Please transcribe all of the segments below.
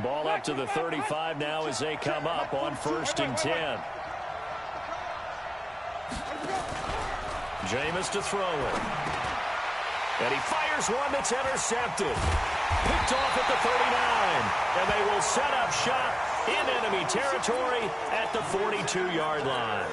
Ball up to the 35 now as they come up on 1st and 10. Jameis to throw it. And he fires one that's intercepted. Picked off at the 39. And they will set up shop in enemy territory at the 42-yard line.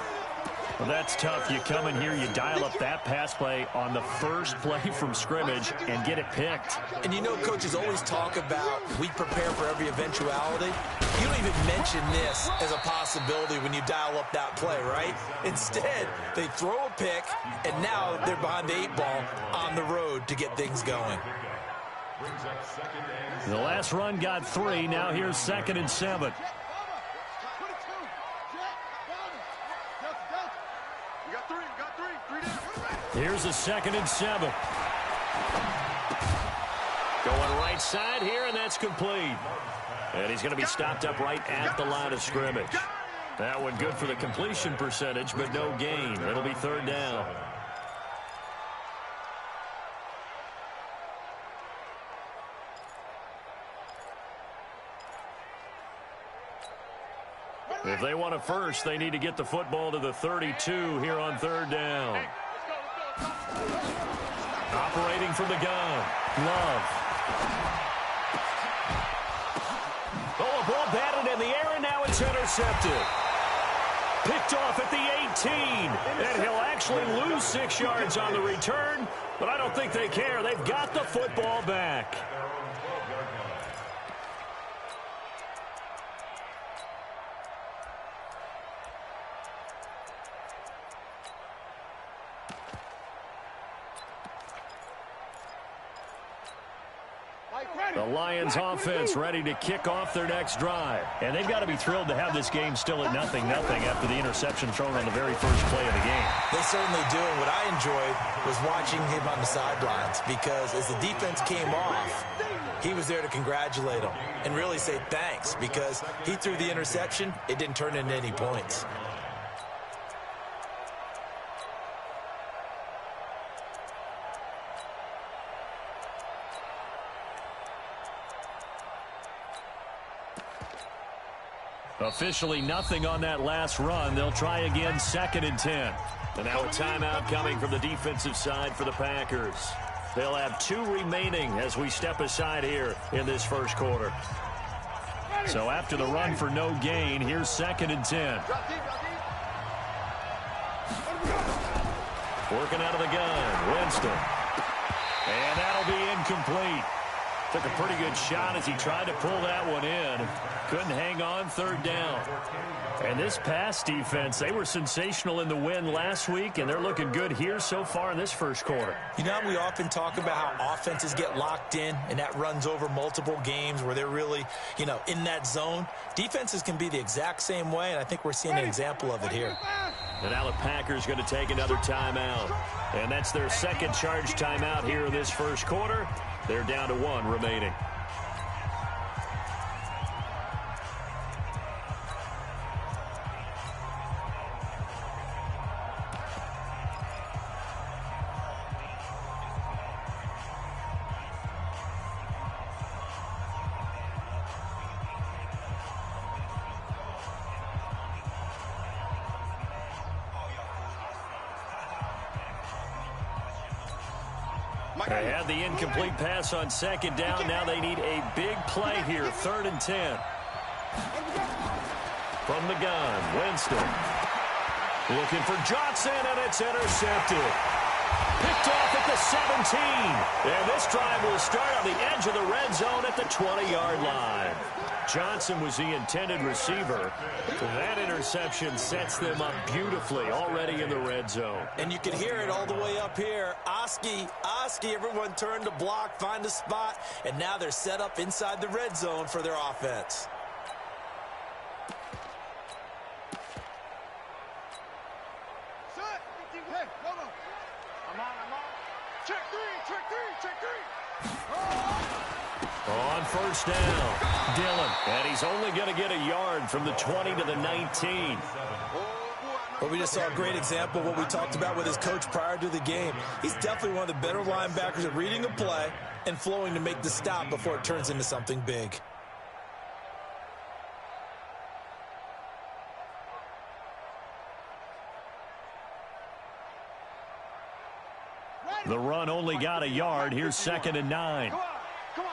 Well, that's tough. You come in here, you dial up that pass play on the first play from scrimmage and get it picked. And you know, coaches always talk about we prepare for every eventuality. You don't even mention this as a possibility when you dial up that play, right? Instead, they throw a pick, and now they're behind the 8 ball on the road to get things going. The last run got 3. Now here's 2nd and 7. Here's a 2nd and 7. Going right side here, and that's complete. And he's going to be stopped up right at the line of scrimmage. That one good for the completion percentage, but no gain. It'll be 3rd down. If they want a first, they need to get the football to the 32 here on 3rd down. Operating from the gun, Love. Oh, a ball batted in the air, and now it's intercepted. Picked off at the 18, and he'll actually lose 6 yards on the return, but I don't think they care. They've got the football back. The Lions offense ready to kick off their next drive. And they've got to be thrilled to have this game still at 0-0 after the interception thrown on the very first play of the game. They certainly do. And what I enjoyed was watching him on the sidelines, because as the defense came off, he was there to congratulate them and really say thanks, because he threw the interception. It didn't turn into any points. Officially nothing on that last run. They'll try again, 2nd and 10. And now a timeout coming from the defensive side for the Packers. They'll have 2 remaining as we step aside here in this first quarter. So after the run for no gain, here's 2nd and 10. Working out of the gun, Winston. And that'll be incomplete. Took a pretty good shot as he tried to pull that one in. Couldn't hang on, 3rd down. And this pass defense, they were sensational in the win last week, and they're looking good here so far in this first quarter. You know, we often talk about how offenses get locked in, and that runs over multiple games where they're really, you know, in that zone. Defenses can be the exact same way, and I think we're seeing an example of it here. And now the Packers going to take another timeout. And that's their 2nd charge timeout here in this first quarter. They're down to 1 remaining. They had the incomplete pass on 2nd down. Now they need a big play here, 3rd and 10. From the gun, Winston. Looking for Johnson, and it's intercepted. Picked off at the 17. And this drive will start on the edge of the red zone at the 20-yard line. Johnson was the intended receiver. That interception sets them up beautifully already in the red zone. And you can hear it all the way up here. Oski, everyone turned to block, find a spot, and now they're set up inside the red zone for their offense. On 1st down, Dillon. And he's only going to get a yard from the 20 to the 19. Well, we just saw a great example of what we talked about with his coach prior to the game. He's definitely one of the better linebackers at reading a play and flowing to make the stop before it turns into something big. The run only got a yard. Here's 2nd and 9. Come on.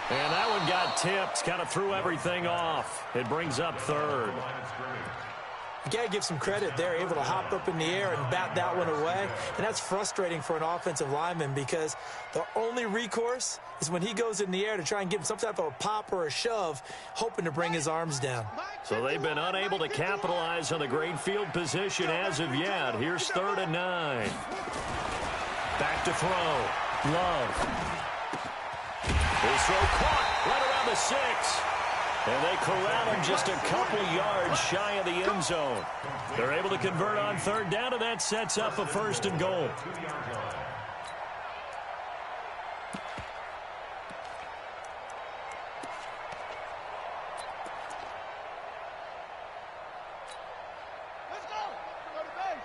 And that one got tipped. Kind of threw everything off. It brings up 3rd. You got to give some credit there, able to hop up in the air and bat that one away. And that's frustrating for an offensive lineman because the only recourse is when he goes in the air to try and give him some type of a pop or a shove, hoping to bring his arms down. So they've been unable to capitalize on the great field position as of yet. Here's 3rd and 9. Back to throw. Love. His throw caught right around the 6. And they corral him just a couple yards shy of the end zone. They're able to convert on 3rd down, and that sets up a 1st and goal. Let's go. Go to base.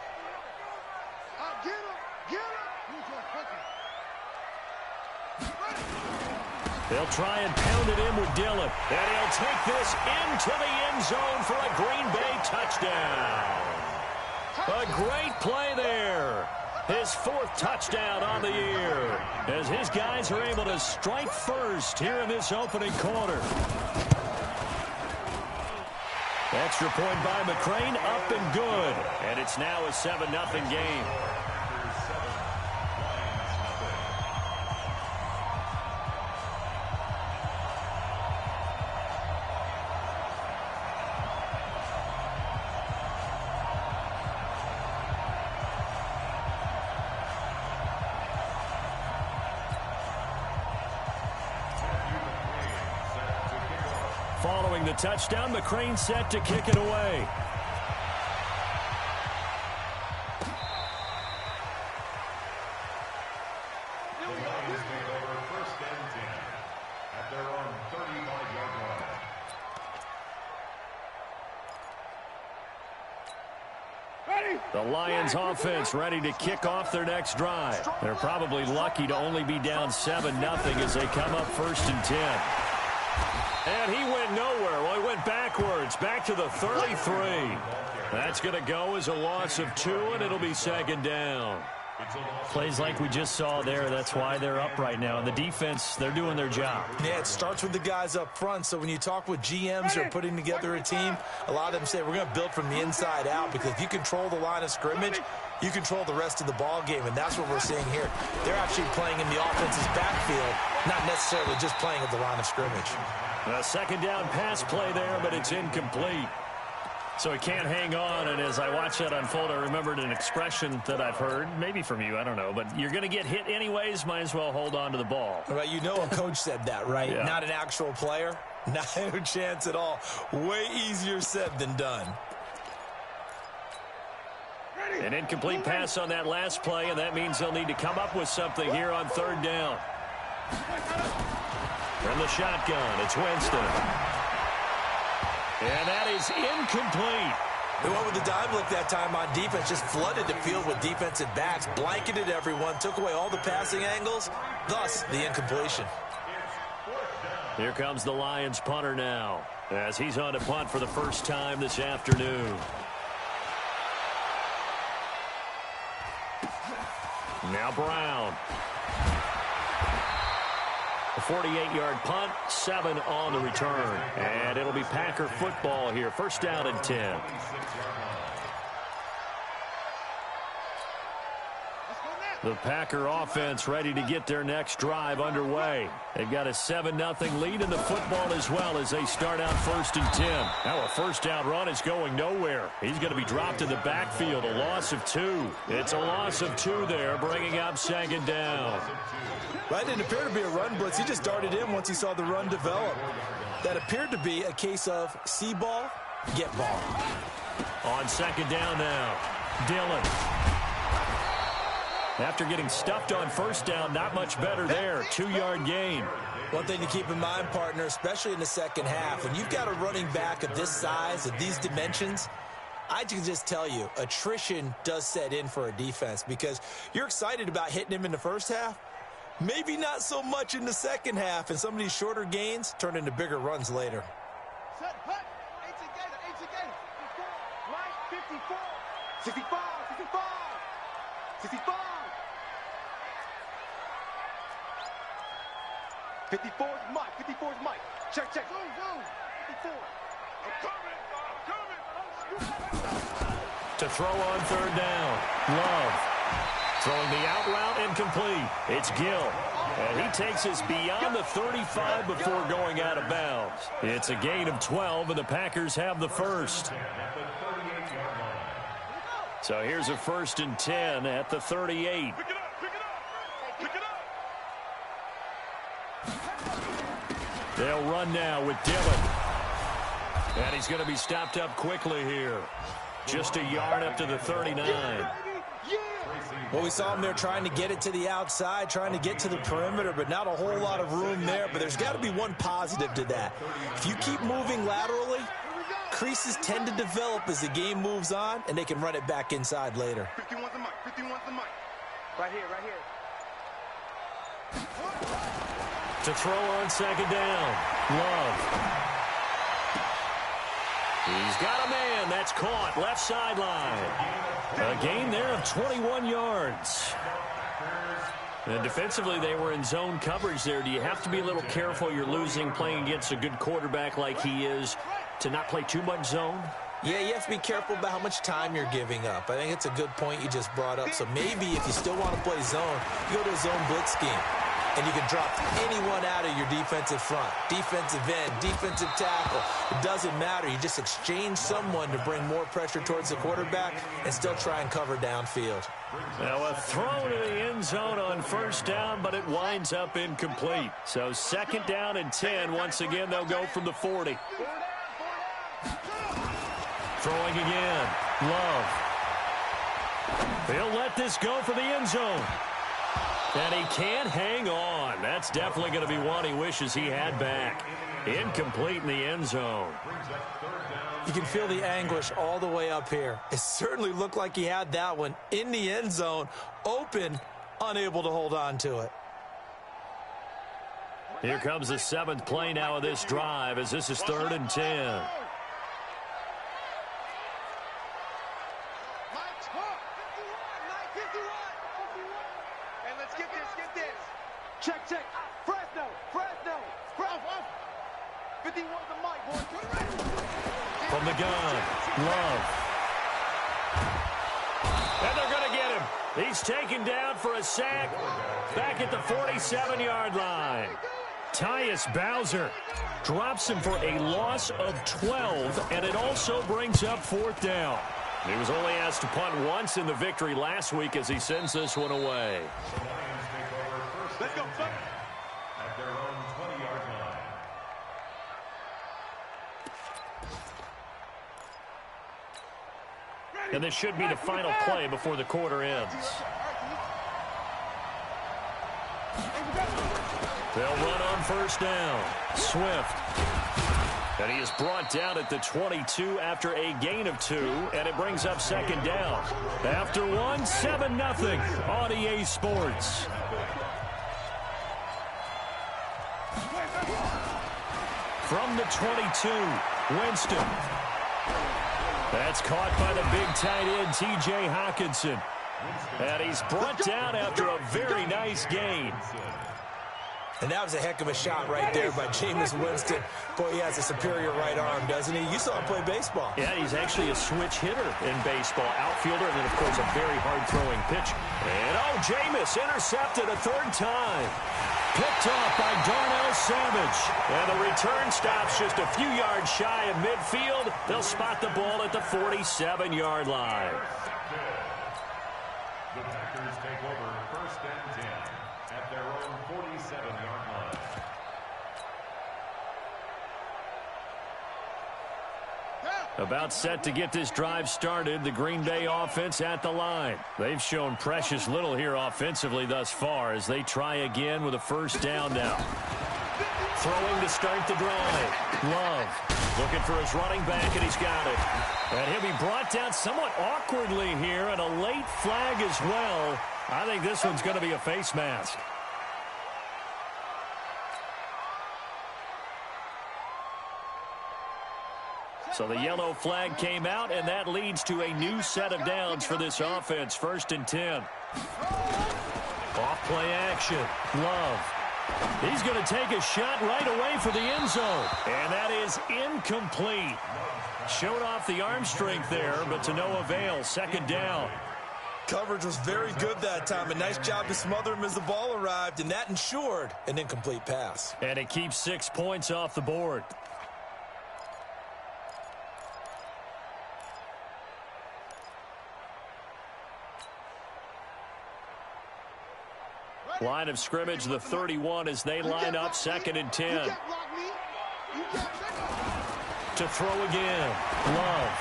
Get him. They'll try and pound it in with Dillon. And he'll take this into the end zone for a Green Bay touchdown. A great play there. His 4th touchdown on the year as his guys are able to strike first here in this opening quarter. Extra point by McCrane, up and good. And it's now a 7-0 game. Following the touchdown, McCrane set to kick it away. The Lions offense ready to kick off their next drive. They're probably lucky to only be down 7-0 as they come up 1st and 10. And he went nowhere. Well, he went backwards, back to the 33. That's going to go as a loss of 2, and it'll be 2nd down. Plays like we just saw there, that's why they're up right now. And the defense, they're doing their job. Yeah, it starts with the guys up front. So when you talk with GMs who are putting together a team, a lot of them say we're going to build from the inside out, because if you control the line of scrimmage, you control the rest of the ball game, and that's what we're seeing here. They're actually playing in the offense's backfield, not necessarily just playing at the line of scrimmage. A 2nd down pass play there, but it's incomplete. So he can't hang on, and as I watch that unfold, I remembered an expression that I've heard, maybe from you, I don't know, but you're going to get hit anyways, might as well hold on to the ball. Right, you know a coach said that, right? Yeah. Not an actual player. No chance at all. Way easier said than done. An incomplete pass on that last play, and that means they'll need to come up with something here on 3rd down. From the shotgun, it's Winston. And that is incomplete. They went with the dime look that time on defense, just flooded the field with defensive backs, blanketed everyone, took away all the passing angles, thus the incompletion. Here comes the Lions punter now, as he's on to punt for the first time this afternoon. Now Brown. A 48-yard punt, 7 on the return. And it'll be Packer football here. 1st down and 10. The Packer offense ready to get their next drive underway. They've got a 7-0 lead in the football as well as they start out 1st and 10. Now a 1st down run is going nowhere. He's going to be dropped in the backfield, a loss of 2. It's a loss of 2 there, bringing up 2nd down. Right, didn't appear to be a run blitz. He just darted in once he saw the run develop. That appeared to be a case of see ball, get ball. On 2nd down now, Dillon. After getting stuffed on 1st down, not much better there. 2-yard gain. One thing to keep in mind, partner, especially in the second half, when you've got a running back of this size, of these dimensions, I can just tell you, attrition does set in for a defense, because you're excited about hitting him in the first half. Maybe not so much in the second half, and some of these shorter gains turn into bigger runs later. Set, put. 18 Gator. Right. 64, 65, 65, 65. 54 is Mike. 54 is Mike. Check, check. Go, go. 54. I'm coming. To throw on third down. Love. Throwing the out route incomplete. It's Gill. And he takes us beyond the 35 before going out of bounds. It's a gain of 12, and the Packers have the first. So here's a 1st and 10 at the 38. Pick it up, pick it up. Pick it up. They'll run now with Dillon. And he's going to be stopped up quickly here. Just a yard up to the 39. Well, we saw him there trying to get it to the outside, trying to get to the perimeter, but not a whole lot of room there. But there's got to be one positive to that. If you keep moving laterally, creases tend to develop as the game moves on, and they can run it back inside later. 51's the mic. 51's the mic. Right here, right here. To throw on second down. Love. He's got a man. That's caught. Left sideline. A gain there of 21 yards. And defensively, they were in zone coverage there. Do you have to be a little careful? You're losing playing against a good quarterback like he is to not play too much zone? Yeah, you have to be careful about how much time you're giving up. I think it's a good point you just brought up. So maybe if you still want to play zone, you go to a zone blitz scheme. And you can drop anyone out of your defensive front, defensive end, defensive tackle. It doesn't matter. You just exchange someone to bring more pressure towards the quarterback and still try and cover downfield. Now a throw to the end zone on first down, but it winds up incomplete. So 2nd down and 10. Once again, they'll go from the 40. Throwing again. Love. He'll let this go for the end zone. And he can't hang on. That's definitely going to be one he wishes he had back. Incomplete in the end zone. You can feel the anguish all the way up here. It certainly looked like he had that one in the end zone, open, unable to hold on to it. Here comes the 7th play now of this drive as this is 3rd and 10. Check, check. Fresno, Fresno, Fresno. 51's the mic, boy. From the gun, Love. And they're going to get him. He's taken down for a sack back at the 47-yard line. Tyus Bowser drops him for a loss of 12, and it also brings up 4th down. He was only asked to punt once in the victory last week as he sends this one away. Let's go, son. At their own 20-yard line. And this should be the final play before the quarter ends. They'll run on first down. Swift. And he is brought down at the 22 after a gain of 2, and it brings up 2nd down. After 1, 7-0 on EA Sports. From the 22, Winston. That's caught by the big tight end, T.J. Hockenson. And he's brought down after a very nice gain. And that was a heck of a shot right there by Jameis Winston. Boy, he has a superior right arm, doesn't he? You saw him play baseball. Yeah, he's actually a switch hitter in baseball. Outfielder, and then, of course, a very hard-throwing pitch. And, Jameis intercepted a 3rd time. Picked off by Darnell Savage. And the return stops just a few yards shy of midfield. They'll spot the ball at the 47-yard line. The Packers take over 1st and 10 at their own 47-yard line. About set to get this drive started, the Green Bay offense at the line. They've shown precious little here offensively thus far as they try again with a 1st down now. Throwing to start the drive. Love looking for his running back, and he's got it. And he'll be brought down somewhat awkwardly here, and a late flag as well. I think this one's going to be a face mask. So the yellow flag came out, and that leads to a new set of downs for this offense. 1st and 10. Off-play action. Love. He's going to take a shot right away for the end zone. And that is incomplete. Showed off the arm strength there, but to no avail. 2nd down. Coverage was very good that time. A nice job to smother him as the ball arrived, and that ensured an incomplete pass. And it keeps 6 points off the board. Line of scrimmage, the 31 as they line up. 2nd and 10. To throw again. Love.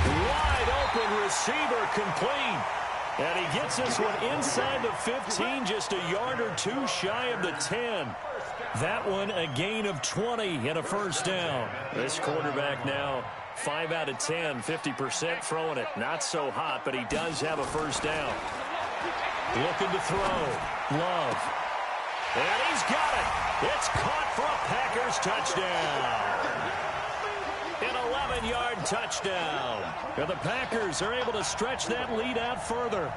Wide open receiver complete. And he gets this one inside the 15, just a yard or two shy of the 10. That one a gain of 20 and a 1st down. This quarterback now 5 out of 10, 50% throwing it. Not so hot, but he does have a 1st down. Looking to throw. Love. And he's got it. It's caught for a Packers touchdown. An 11-yard touchdown. And the Packers are able to stretch that lead out further.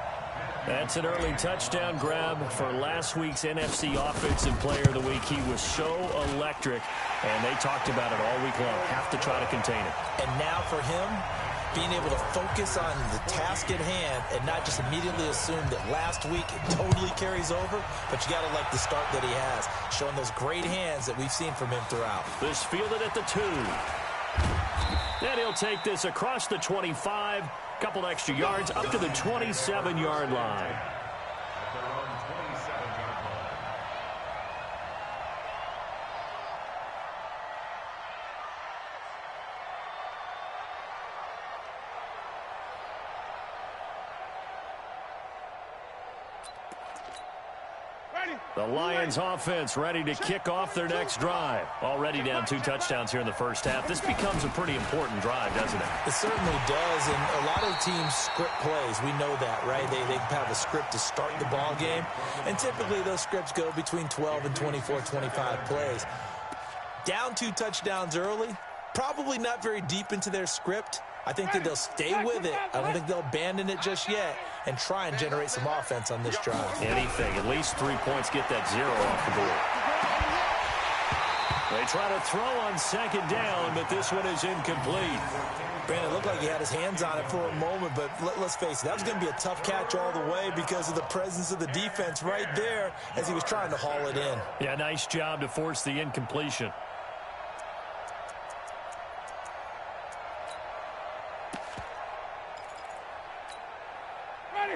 That's an early touchdown grab for last week's NFC Offensive Player of the Week. He was so electric, and they talked about it all week long. Have to try to contain it. And now for him, being able to focus on the task at hand and not just immediately assume that last week it totally carries over, but you got to like the start that he has, showing those great hands that we've seen from him throughout. This fielded at the 2. Then he'll take this across the 25, couple extra yards up to the 27-yard line. The Lions offense ready to kick off their next drive. Already down 2 touchdowns here in the first half. This becomes a pretty important drive, doesn't it? It certainly does, and a lot of teams script plays. We know that, right? They have a script to start the ball game, and typically those scripts go between 12 and 24, 25 plays. Down 2 touchdowns early, probably not very deep into their script. I think that they'll stay with it. I don't think they'll abandon it just yet and try and generate some offense on this drive. Anything. At least 3 points, get that 0 off the board. They try to throw on 2nd down, but this one is incomplete. Brandon, it looked like he had his hands on it for a moment, but let's face it, that was going to be a tough catch all the way because of the presence of the defense right there as he was trying to haul it in. Yeah, nice job to force the incompletion.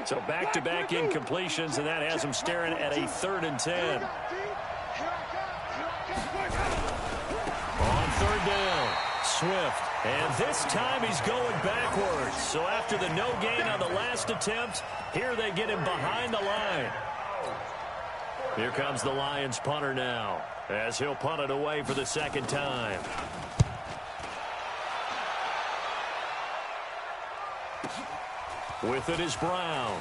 So back-to-back incompletions, and that has him staring at a 3rd and 10. On 3rd down, Swift. And this time he's going backwards. So after the no gain on the last attempt, here they get him behind the line. Here comes the Lions punter now, as he'll punt it away for the 2nd time. With it is Brown.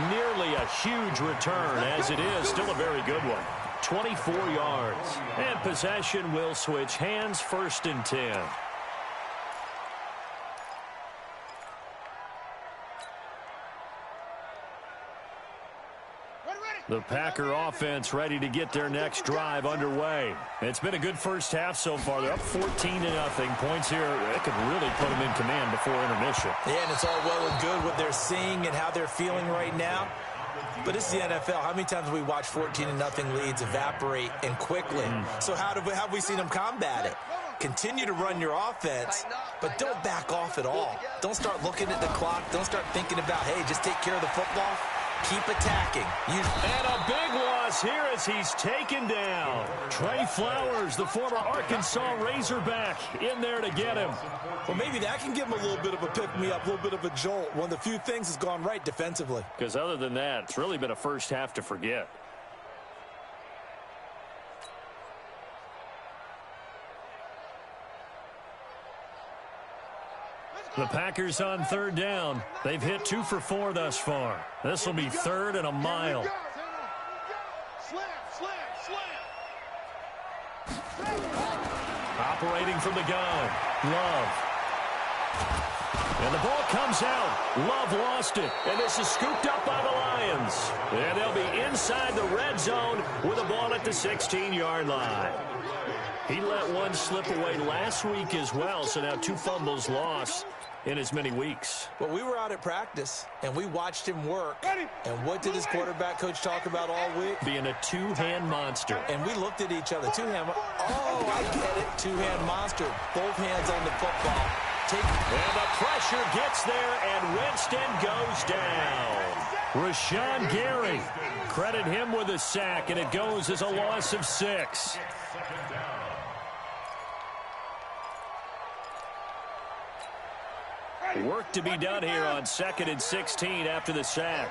Nearly a huge return, as it is still a very good one. 24 yards. And possession will switch hands. 1st and 10. The Packer offense ready to get their next drive underway. It's been a good first half so far. They're up 14-0. Points here, it could really put them in command before intermission. Yeah, and it's all well and good what they're seeing and how they're feeling right now. But this is the NFL. How many times have we watched 14-0 leads evaporate and quickly? So how have we seen them combat it? Continue to run your offense, but don't back off at all. Don't start looking at the clock. Don't start thinking about, hey, just take care of the football. Keep attacking. And a big loss here as he's taken down. Trey Flowers, the former Arkansas Razorback, in there to get him. Well, maybe that can give him a little bit of a pick-me-up, a little bit of a jolt. One of the few things has gone right defensively. Because other than that, it's really been a first half to forget. The Packers on 3rd down. They've hit 2 for 4 thus far. This will be 3rd and a mile. Operating from the gun, Love. And the ball comes out. Love lost it. And this is scooped up by the Lions. And they'll be inside the red zone with the ball at the 16-yard line. He let one slip away last week as well, so now 2 fumbles lost in as many weeks. Well, we were out at practice, and we watched him work. And what did his quarterback coach talk about all week? Being a two-hand monster. And we looked at each other. Two-hand. Oh, I get it. Two-hand monster. Both hands on the football. And the pressure gets there, and Winston goes down. Rashawn Gary, credit him with a sack, and it goes as a loss of 6. Work to be done here on 2nd and 16 after the sack.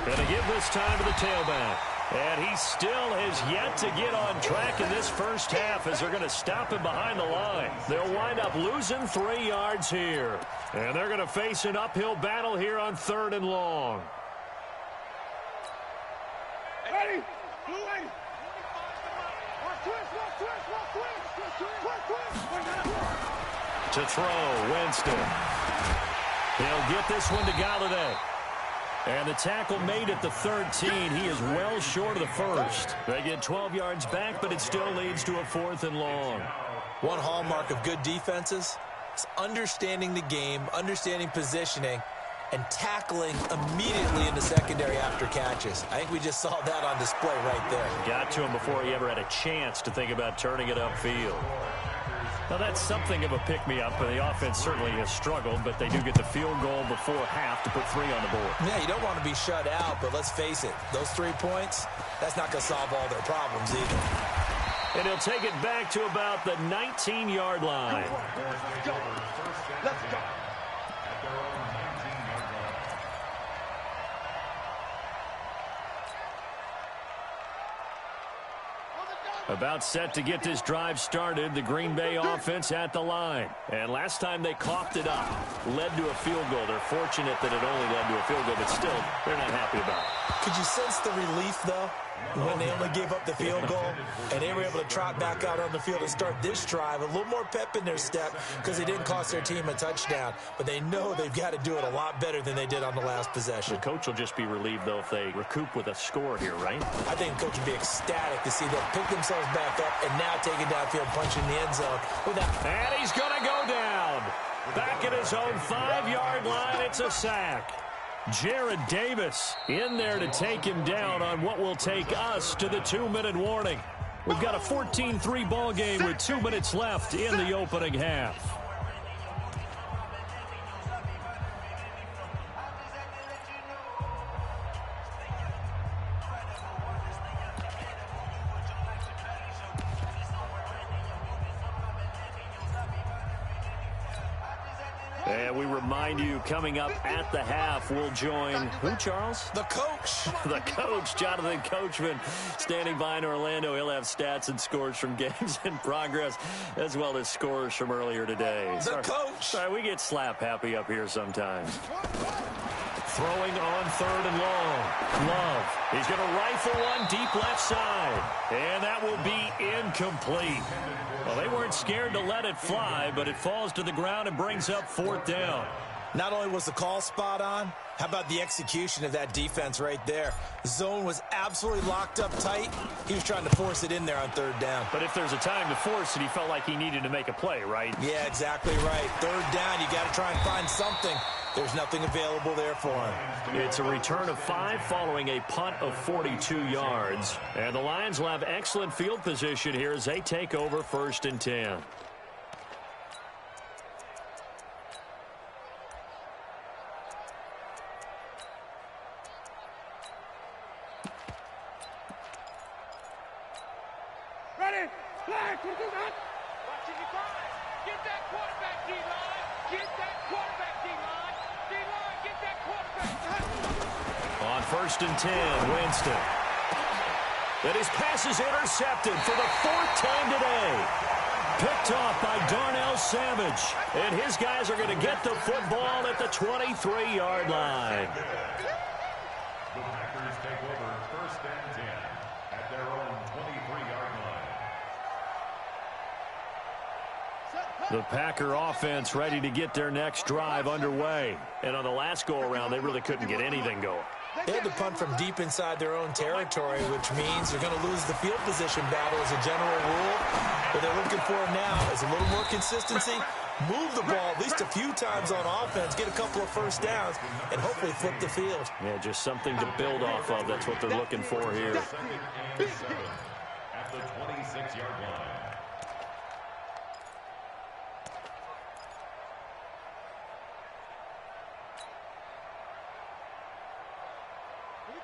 Going to give this time to the tailback. And he still has yet to get on track in this first half as they're going to stop him behind the line. They'll wind up losing 3 yards here. And they're going to face an uphill battle here on 3rd and long. Ready? To throw, Winston. He'll get this one to Galladay. And the tackle made at the 13. He is well short of the first. They get 12 yards back, but it still leads to a 4th and long. One hallmark of good defenses is understanding the game, understanding positioning, and tackling immediately in the secondary after catches. I think we just saw that on display right there. Got to him before he ever had a chance to think about turning it upfield. Now, that's something of a pick-me-up, and the offense certainly has struggled, but they do get the field goal before half to put 3 on the board. Yeah, you don't want to be shut out, but let's face it, those 3 points, that's not going to solve all their problems either. And he'll take it back to about the 19-yard line. Let's go. About set to get this drive started, the Green Bay offense at the line. And last time they coughed it up, led to a field goal. They're fortunate that it only led to a field goal, but still, they're not happy about it. Could you sense the relief, though, when they only gave up the field goal and they were able to trot back out on the field and start this drive? A little more pep in their step because they didn't cost their team a touchdown, but they know they've got to do it a lot better than they did on the last possession. The coach will just be relieved, though, if they recoup with a score here, right? I think the coach would be ecstatic to see them pick themselves back up and now take it downfield, punch in the end zone. And he's going to go down. Back at his own 5-yard line, it's a sack. Jared Davis in there to take him down on what will take us to the 2-minute warning. We've got a 14-3 ball game with 2 minutes left in the opening half. And we remind you, coming up at the half, we'll join who, Charles? The coach. The coach, Jonathan Coachman, standing by in Orlando. He'll have stats and scores from games in progress, as well as scores from earlier today. The coach. Sorry, we get slap happy up here sometimes. Throwing on 3rd and long. Love. He's going to rifle one deep left side. And that will be incomplete. Well, they weren't scared to let it fly, but it falls to the ground and brings up 4th down. Not only was the call spot on, how about the execution of that defense right there? The zone was absolutely locked up tight. He was trying to force it in there on 3rd down. But if there's a time to force it, he felt like he needed to make a play, right? Yeah, exactly right. 3rd down, you got to try and find something. There's nothing available there for him. It's a return of 5 following a punt of 42 yards. And the Lions will have excellent field position here as they take over 1st and 10. Ready? Flag. Watching you five. Get that quarterback, D-line. Get that quarterback, D-line. D-line, get that quarterback. On 1st and 10, Winston. And his pass is intercepted for the 4th time today. Picked off by Darnell Savage. And his guys are going to get the football at the 23-yard line. The Packers take over 1st and 10 at their own 23-yard line. The Packer offense ready to get their next drive underway. And on the last go-around, they really couldn't get anything going. They had to punt from deep inside their own territory, which means they're going to lose the field position battle as a general rule. What they're looking for now is a little more consistency, move the ball at least a few times on offense, get a couple of first downs, and hopefully flip the field. Yeah, just something to build off of. That's what they're looking for here. At the 26-yard line.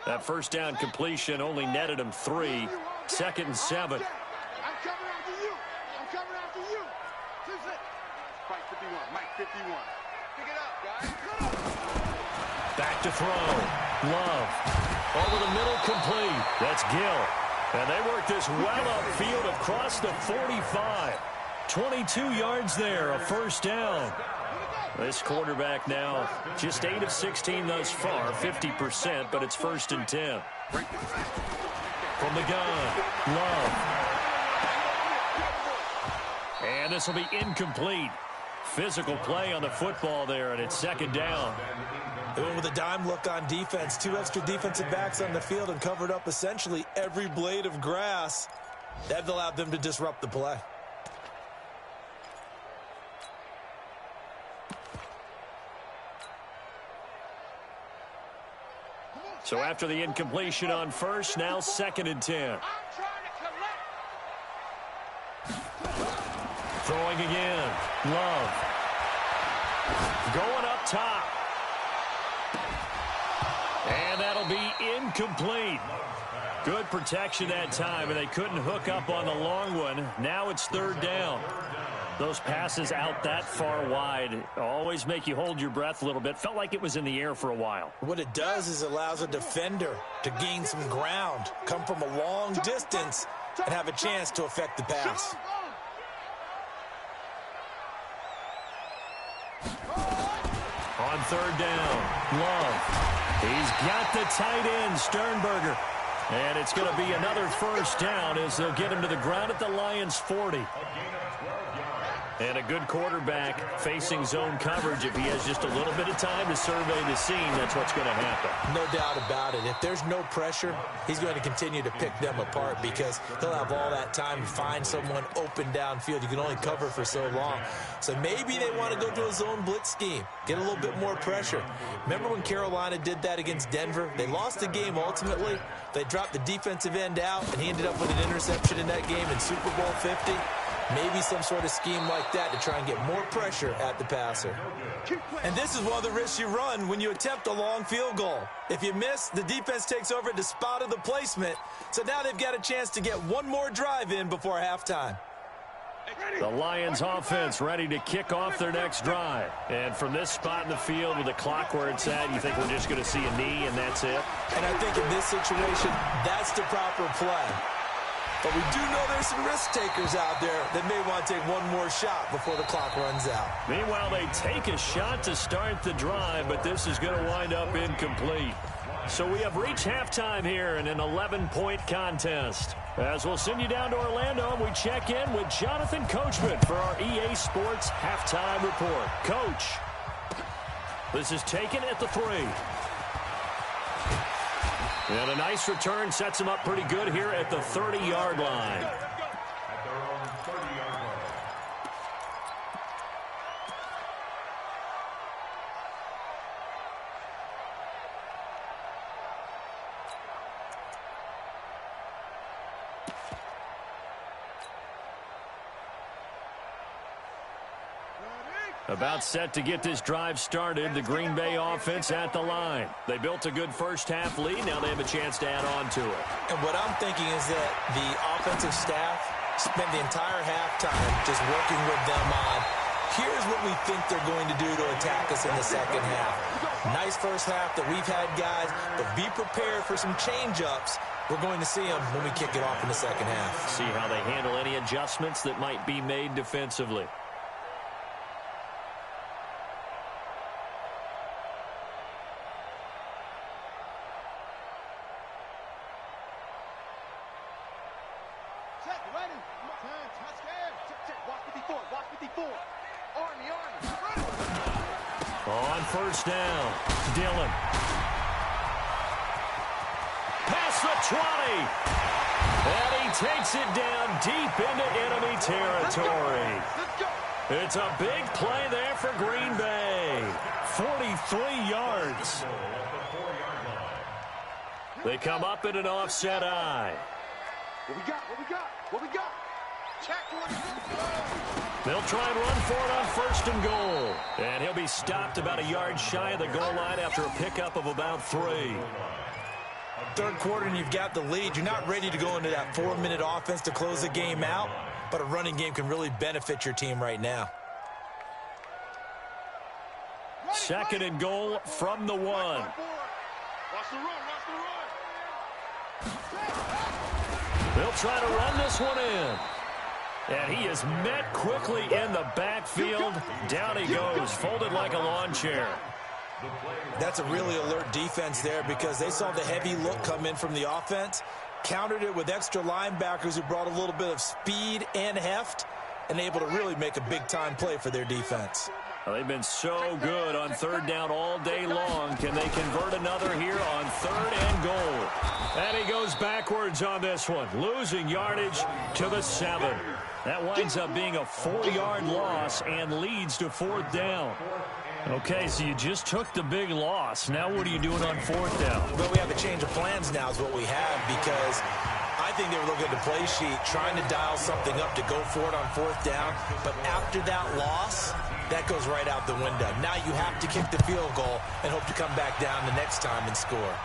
That first down completion only netted him 3. 2nd and 7. I'm coming after you. I'm coming after you. Mike 51. Mike 51. Pick it up, guys. Back to throw. Love. Over the middle, complete. That's Gill. And they work this well upfield across the 45. 22 yards there, a first down. This quarterback now just 8 of 16 thus far, 50%, but it's 1st and 10. From the gun, Love. And this will be incomplete. Physical play on the football there, and it's 2nd down. They went with a dime look on defense. 2 extra defensive backs on the field and covered up essentially every blade of grass. That allowed them to disrupt the play. So after the incompletion on first, now 2nd and 10. I'm trying to collect. Throwing again. Love. Going up top. And that'll be incomplete. Good protection that time, and they couldn't hook up on the long one. Now it's 3rd down. Those passes out that far wide always make you hold your breath a little bit. Felt like it was in the air for a while. What it does is allows a defender to gain some ground, come from a long distance, and have a chance to affect the pass. On 3rd down, Love. He's got the tight end, Sternberger. And it's going to be another first down as they'll get him to the ground at the Lions' 40. And a good quarterback facing zone coverage. If he has just a little bit of time to survey the scene, that's what's going to happen. No doubt about it. If there's no pressure, he's going to continue to pick them apart because he'll have all that time to find someone open downfield. You can only cover for so long. So maybe they want to go to a zone blitz scheme, get a little bit more pressure. Remember when Carolina did that against Denver? They lost the game ultimately. They dropped the defensive end out, and he ended up with an interception in that game in Super Bowl 50. Maybe some sort of scheme like that to try and get more pressure at the passer. And this is one of the risks you run when you attempt a long field goal. If you miss, the defense takes over at the spot of the placement. So now they've got a chance to get one more drive in before halftime. The Lions offense ready to kick off their next drive. And from this spot in the field with the clock where it's at, you think we're just going to see a knee and that's it? And I think in this situation, that's the proper play. But we do know there's some risk takers out there that may want to take one more shot before the clock runs out. Meanwhile, they take a shot to start the drive, but this is going to wind up incomplete. So we have reached halftime here in an 11-point contest. As we'll send you down to Orlando, we check in with Jonathan Coachman for our EA Sports Halftime Report. Coach, this is taken at the 3. And a nice return sets him up pretty good here at the 30-yard line. At their own 30-yard line. About set to get this drive started, the Green Bay offense at the line. They built a good first-half lead. Now they have a chance to add on to it. And what I'm thinking is that the offensive staff spent the entire halftime just working with them on, here's what we think they're going to do to attack us in the second half. Nice first half that we've had, guys, but be prepared for some change-ups. We're going to see them when we kick it off in the second half. See how they handle any adjustments that might be made defensively. On first down, Dillon. Past the 20. And he takes it down deep into enemy territory. It's a big play there for Green Bay. 43 yards. They come up in an offset eye. What we got? What we got? What we got? They'll try and run for it on first and goal. And he'll be stopped about a yard shy of the goal line after a pickup of about 3. Third quarter and you've got the lead. You're not ready to go into that 4-minute offense to close the game out, but a running game can really benefit your team right now. Second and goal from the 1. Watch the run, watch the run. They'll try to run this one in. And he is met quickly in the backfield. Down he goes, folded like a lawn chair. That's a really alert defense there because they saw the heavy look come in from the offense, countered it with extra linebackers who brought a little bit of speed and heft, and able to really make a big-time play for their defense. Well, they've been so good on third down all day long. Can they convert another here on third and goal? And he goes backwards on this one, losing yardage to the 7. That winds up being a 4-yard loss and leads to fourth down. Okay, so you just took the big loss. Now what are you doing on fourth down? Well, we have a change of plans now is what we have because I think they were looking at the play sheet, trying to dial something up to go for it on fourth down. But after that loss, that goes right out the window. Now you have to kick the field goal and hope to come back down the next time and score.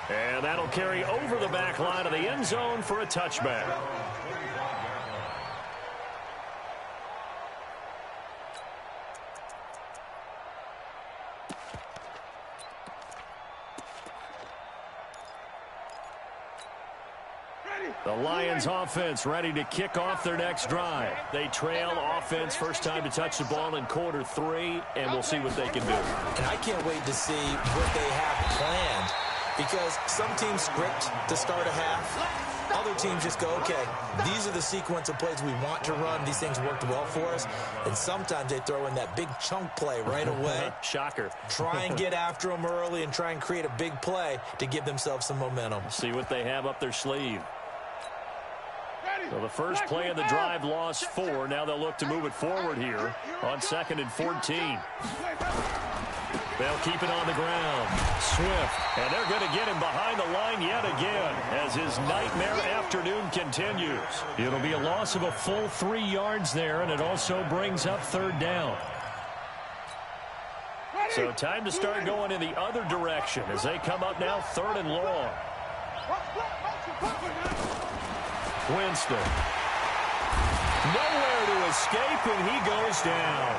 And that'll carry over the back line of the end zone for a touchback. The Lions offense ready to kick off their next drive. They trail offense, first time to touch the ball in quarter 3, and we'll see what they can do. And I can't wait to see what they have planned because some teams script to start a half. Other teams just go, okay, these are the sequence of plays we want to run. These things worked well for us. And sometimes they throw in that big chunk play right away. Shocker. Try and get after them early and try and create a big play to give themselves some momentum. See what they have up their sleeve. So the first play of the drive lost 4. Now they'll look to move it forward here on 2nd and 14. They'll keep it on the ground. Swift. And they're going to get him behind the line yet again as his nightmare afternoon continues. It'll be a loss of a full 3 yards there, and it also brings up third down. So time to start going in the other direction as they come up now 3rd and long. Winston. Nowhere to escape, and he goes down.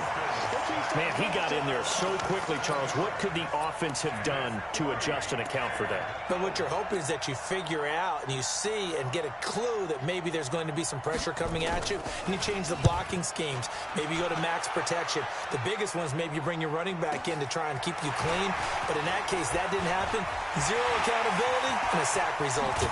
Man, he got in there so quickly, Charles. What could the offense have done to adjust and account for that? But what you're hoping is that you figure out and you see and get a clue that maybe there's going to be some pressure coming at you, and you change the blocking schemes. Maybe you go to max protection. The biggest one is maybe you bring your running back in to try and keep you clean. But in that case, that didn't happen. 0 accountability, and a sack resulted.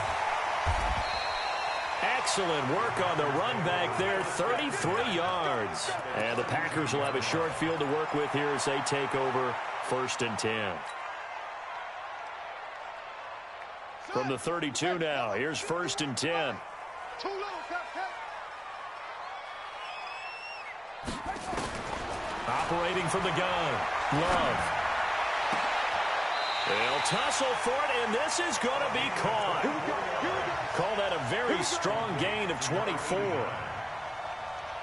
Excellent work on the run back there, 33 yards. And the Packers will have a short field to work with here as they take over 1st and 10. From the 32 now, here's 1st and 10. Operating from the gun, Love. They'll tussle for it, and this is going to be caught. Call that a very strong gain of 24.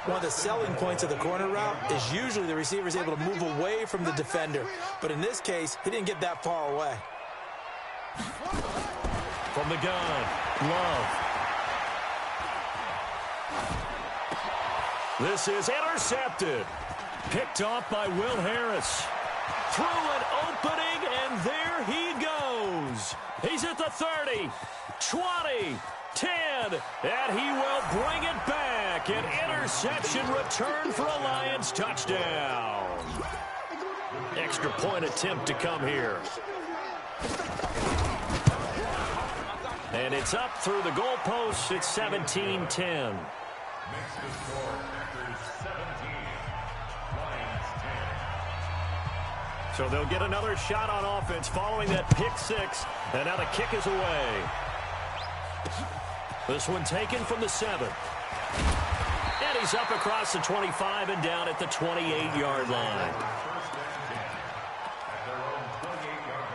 One of the selling points of the corner route is usually the receiver is able to move away from the defender. But in this case, he didn't get that far away. From the gun, Love. This is intercepted. Picked off by Will Harris. Through an opening, and there he goes. He's at the 30, 20, 10, and he will bring it back. An interception return for a Lions touchdown. Extra point attempt to come here. And it's up through the goalposts. It's 17-10. Makes the score Packers 17, Lions 10. So they'll get another shot on offense following that pick six. And now the kick is away. This one taken from the 7. And he's up across the 25 and down at the 28-yard line. First and 10 at their own 28-yard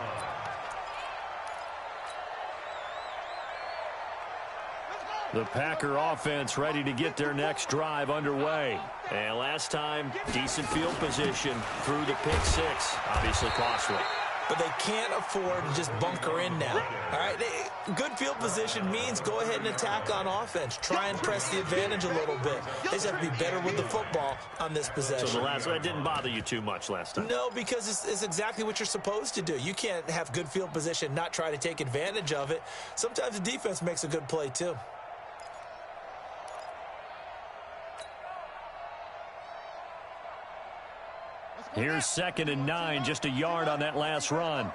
line. The Packer offense ready to get their next drive underway. And last time, decent field position through the pick six. Obviously costly. But they can't afford to just bunker in now. All right, good field position means go ahead and attack on offense. Try and press the advantage a little bit. They just have to be better with the football on this possession. So the last one didn't bother you too much last time? No, because it's exactly what you're supposed to do. You can't have good field position, not try to take advantage of it. Sometimes the defense makes a good play too. Here's 2nd and 9, just a yard on that last run.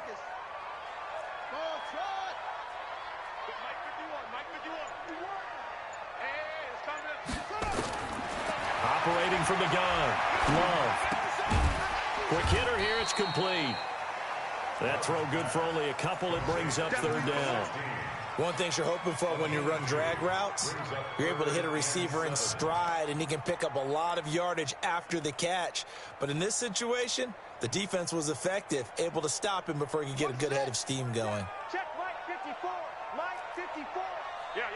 Operating from the gun, Love. Quick hitter here, it's complete. That throw good for only a couple. It brings up 3rd down. One thing you're hoping for when you run drag routes, you're able to hit a receiver in stride, and he can pick up a lot of yardage after the catch. But in this situation, the defense was effective, able to stop him before he could get a good head of steam going. Check Mike 54. Mike 54. Yeah.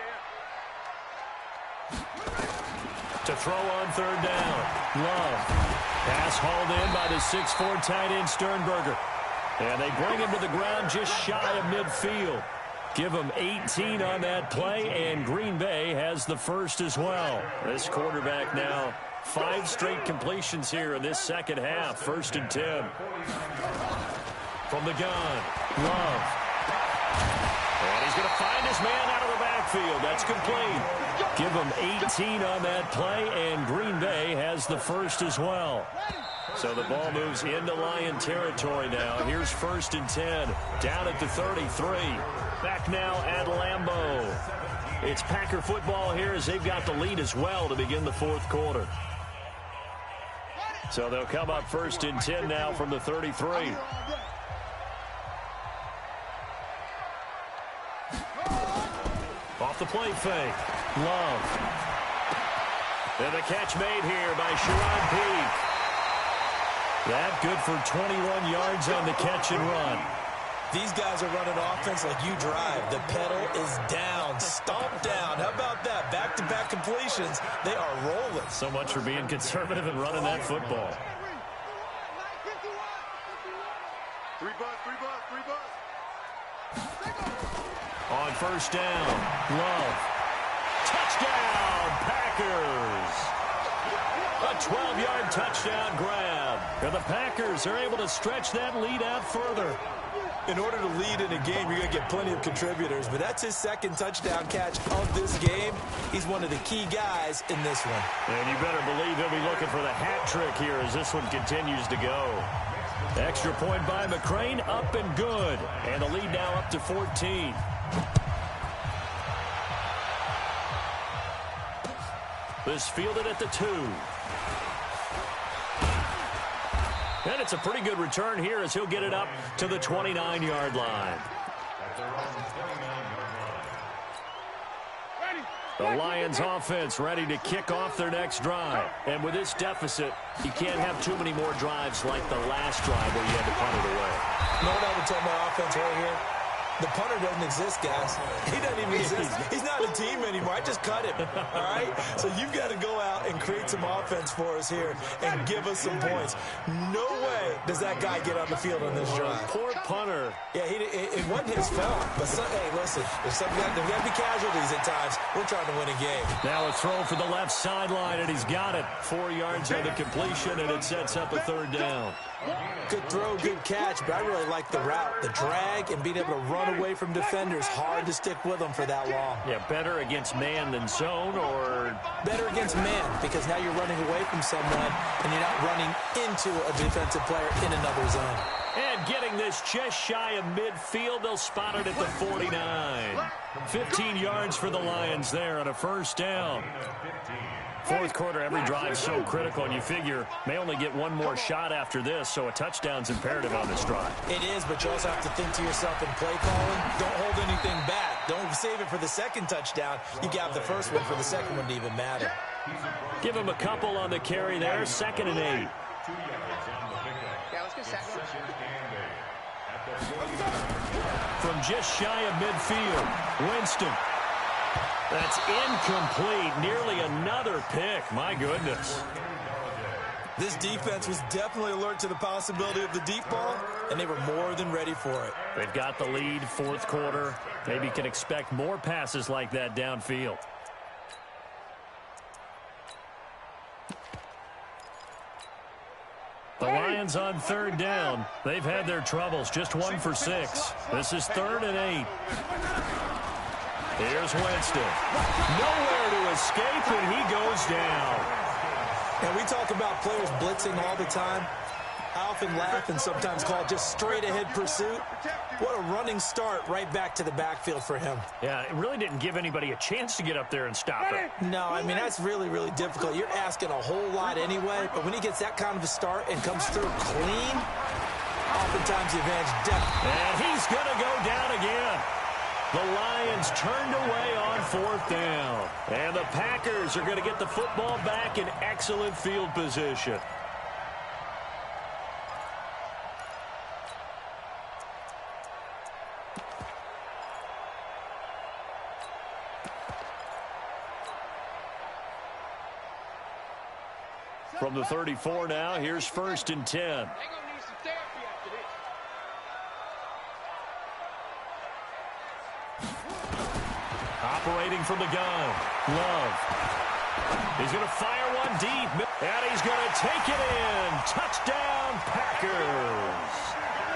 To throw on 3rd down, Love. Pass hauled in by the 6'4" tight end Sternberger. And they bring him to the ground just shy of midfield. Give him 18 on that play, and Green Bay has the first as well. This quarterback now 5 straight completions here in this second half. 1st and 10. From the gun, Love. And he's going to find his man out of the backfield. That's complete. Give him 18 on that play, and Green Bay has the first as well. So the ball moves into Lion territory now. Here's 1st and 10, down at the 33. Back now at Lambeau. It's Packer football here as they've got the lead as well to begin the 4th quarter. So they'll come up 1st and 10 now from the 33. Off the play fake, Love. And the catch made here by Sharon Peak. That good for 21 yards on the catch and run. These guys are running offense like you drive. The pedal is down, stomp down. How about that? Back-to-back completions. They are rolling. So much for being conservative and running that football. 3 bucks. On 1st down, Love. Touchdown, Packers. A 12-yard touchdown grab. And the Packers are able to stretch that lead out further. In order to lead in a game, you're going to get plenty of contributors, but that's his 2nd touchdown catch of this game. He's one of the key guys in this one. And you better believe he'll be looking for the hat trick here as this one continues to go. Extra point by McCrane, up and good. And the lead now up to 14. This fielded at the 2. And it's a pretty good return here as he'll get it up to the 29-yard line. The Lions offense ready to kick off their next drive. And with this deficit, you can't have too many more drives like the last drive where you had to punt it away. You know what I would tell my offense right here? The punter doesn't exist, guys. He doesn't even exist. He's not a team anymore. I just cut him, all right? So you've got to go out and create some offense for us here and give us some points. No way does that guy get on the field on this drive. Poor punter. Yeah, it wasn't his fault. But, hey, listen, there's got to be casualties at times. We're trying to win a game. Now a throw for the left sideline, and he's got it. 4 yards on the completion, and it sets up a 3rd down. Good throw, good catch, but I really like the route, the drag, and being able to run away from defenders. Hard to stick with them for that long. Yeah, better against man than zone, or better against man, because now you're running away from someone and you're not running into a defensive player in another zone. And getting this just shy of midfield. They'll spot it at the 49. 15 yards for the Lions there on a first down. Fourth quarter, every drive so critical, and you figure may only get one more shot after this, so a touchdown's imperative on this drive. It is, but you also have to think to yourself in play calling, don't hold anything back. Don't save it for the second touchdown. You got the first one for the second one to even matter. Give him a couple on the carry there, 2nd and 8. 2 yards on the pickup. Yeah, let's get second. Second and 8 at the 40-yard. From just shy of midfield, Winston. That's incomplete. Nearly another pick. My goodness. This defense was definitely alert to the possibility of the deep ball, and they were more than ready for it. They've got the lead, fourth quarter. Maybe can expect more passes like that downfield. The Lions on 3rd down. They've had their troubles. Just 1 for 6. This is 3rd and 8. Here's Winston. Nowhere to escape, and he goes down. And we talk about players blitzing all the time. I often laugh and sometimes call it just straight-ahead pursuit. What a running start right back to the backfield for him. Yeah, it really didn't give anybody a chance to get up there and stop it. No, I mean, that's really, really difficult. You're asking a whole lot anyway, but when he gets that kind of a start and comes through clean, oftentimes the advantage definitely. And he's going to go down again. The Lions turned away on 4th down. And the Packers are going to get the football back in excellent field position. From the 34 now, here's 1st and 10. They're going to need some therapy after this. Operating from the gun, Love. He's going to fire one deep, and he's going to take it in. Touchdown, Packers.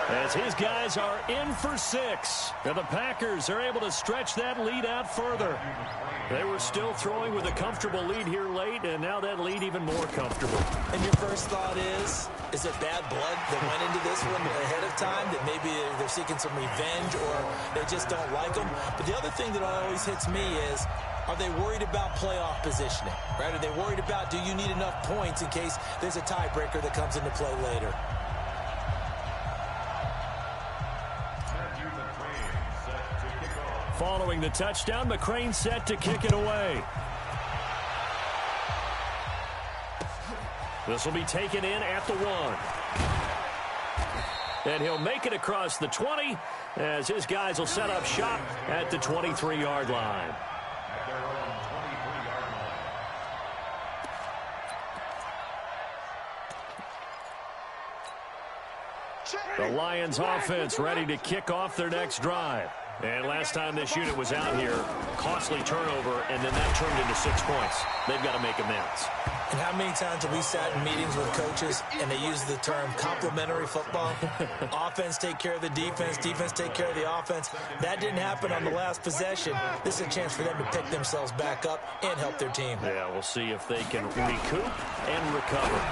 As his guys are in for 6. And the Packers are able to stretch that lead out further. They were still throwing with a comfortable lead here late, and now that lead even more comfortable. And your first thought is it bad blood that went into this one ahead of time, that maybe they're seeking some revenge or they just don't like them? But the other thing that always hits me is, are they worried about playoff positioning, right? Are they worried about, do you need enough points in case there's a tiebreaker that comes into play later? Following the touchdown, McCrane set to kick it away. This will be taken in at the 1. And he'll make it across the 20 as his guys will set up shop at the 23-yard line. At their own 23-yard line. The Lions offense ready to kick off their next drive. And last time this unit was out here, costly turnover, and then that turned into 6 points. They've got to make amends. And how many times have we sat in meetings with coaches and they use the term complementary football? Offense take care of the defense, defense take care of the offense. That didn't happen on the last possession. This is a chance for them to pick themselves back up and help their team. Yeah, we'll see if they can recoup and recover.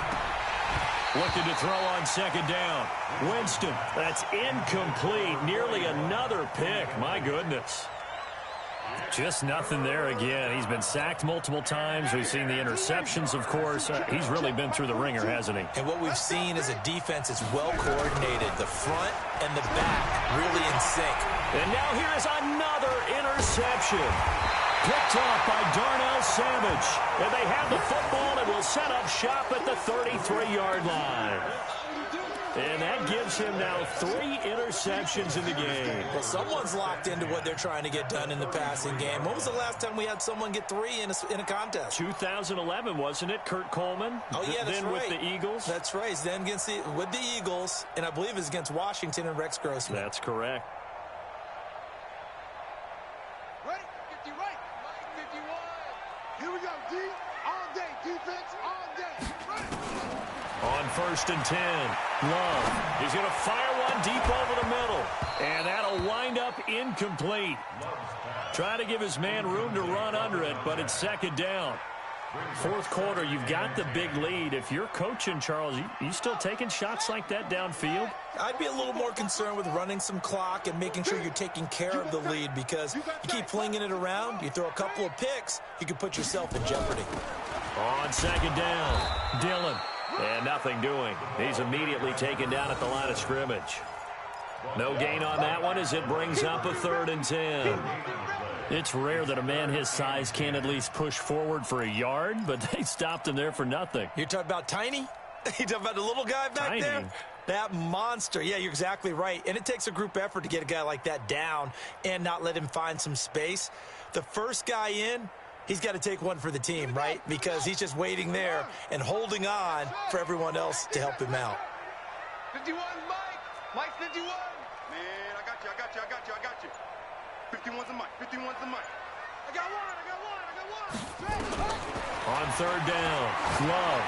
Looking to throw on 2nd down. Winston, that's incomplete. Nearly another pick. My goodness. Just nothing there again. He's been sacked multiple times. We've seen the interceptions, of course. He's really been through the ringer, hasn't he? And what we've seen is a defense that's well coordinated. The front and the back really in sync. And now here is another interception. Picked off by Darnell Savage. And they have the football and will set up shop at the 33-yard line. And that gives him now 3 interceptions in the game. Well, someone's locked into what they're trying to get done in the passing game. When was the last time we had someone get 3 in a contest? 2011, wasn't it? Kurt Coleman. Oh, yeah, that's then right. with the Eagles. That's right. Then against with the Eagles, and I believe it's against Washington and Rex Grossman. That's correct. Right, 50 right, 51. Here we go, D. All day, defense, all day. Right. On 1st and 10, Love. He's going to fire one deep over the middle. And that'll wind up incomplete. Trying to give his man room to run under it, but it's 2nd down. Fourth quarter, you've got the big lead. If you're coaching, Charles, you still taking shots like that downfield? I'd be a little more concerned with running some clock and making sure you're taking care of the lead, because you keep flinging it around, you throw a couple of picks, you can put yourself in jeopardy. On second down, Dillon. And nothing doing. He's immediately taken down at the line of scrimmage. No gain on that one as it brings up a 3rd and 10. It's rare that a man his size can at least push forward for a yard, but they stopped him there for nothing. You're talking about Tiny? You're talking about the little guy back there? That monster. Yeah, you're exactly right. And it takes a group effort to get a guy like that down and not let him find some space. The first guy in, he's got to take one for the team, right? Because he's just waiting there and holding on for everyone else to help him out. 51, Mike. Mike, 51. Man, I got you. 51's a Mike. 51's a Mike. I got one. On 3rd down, Love.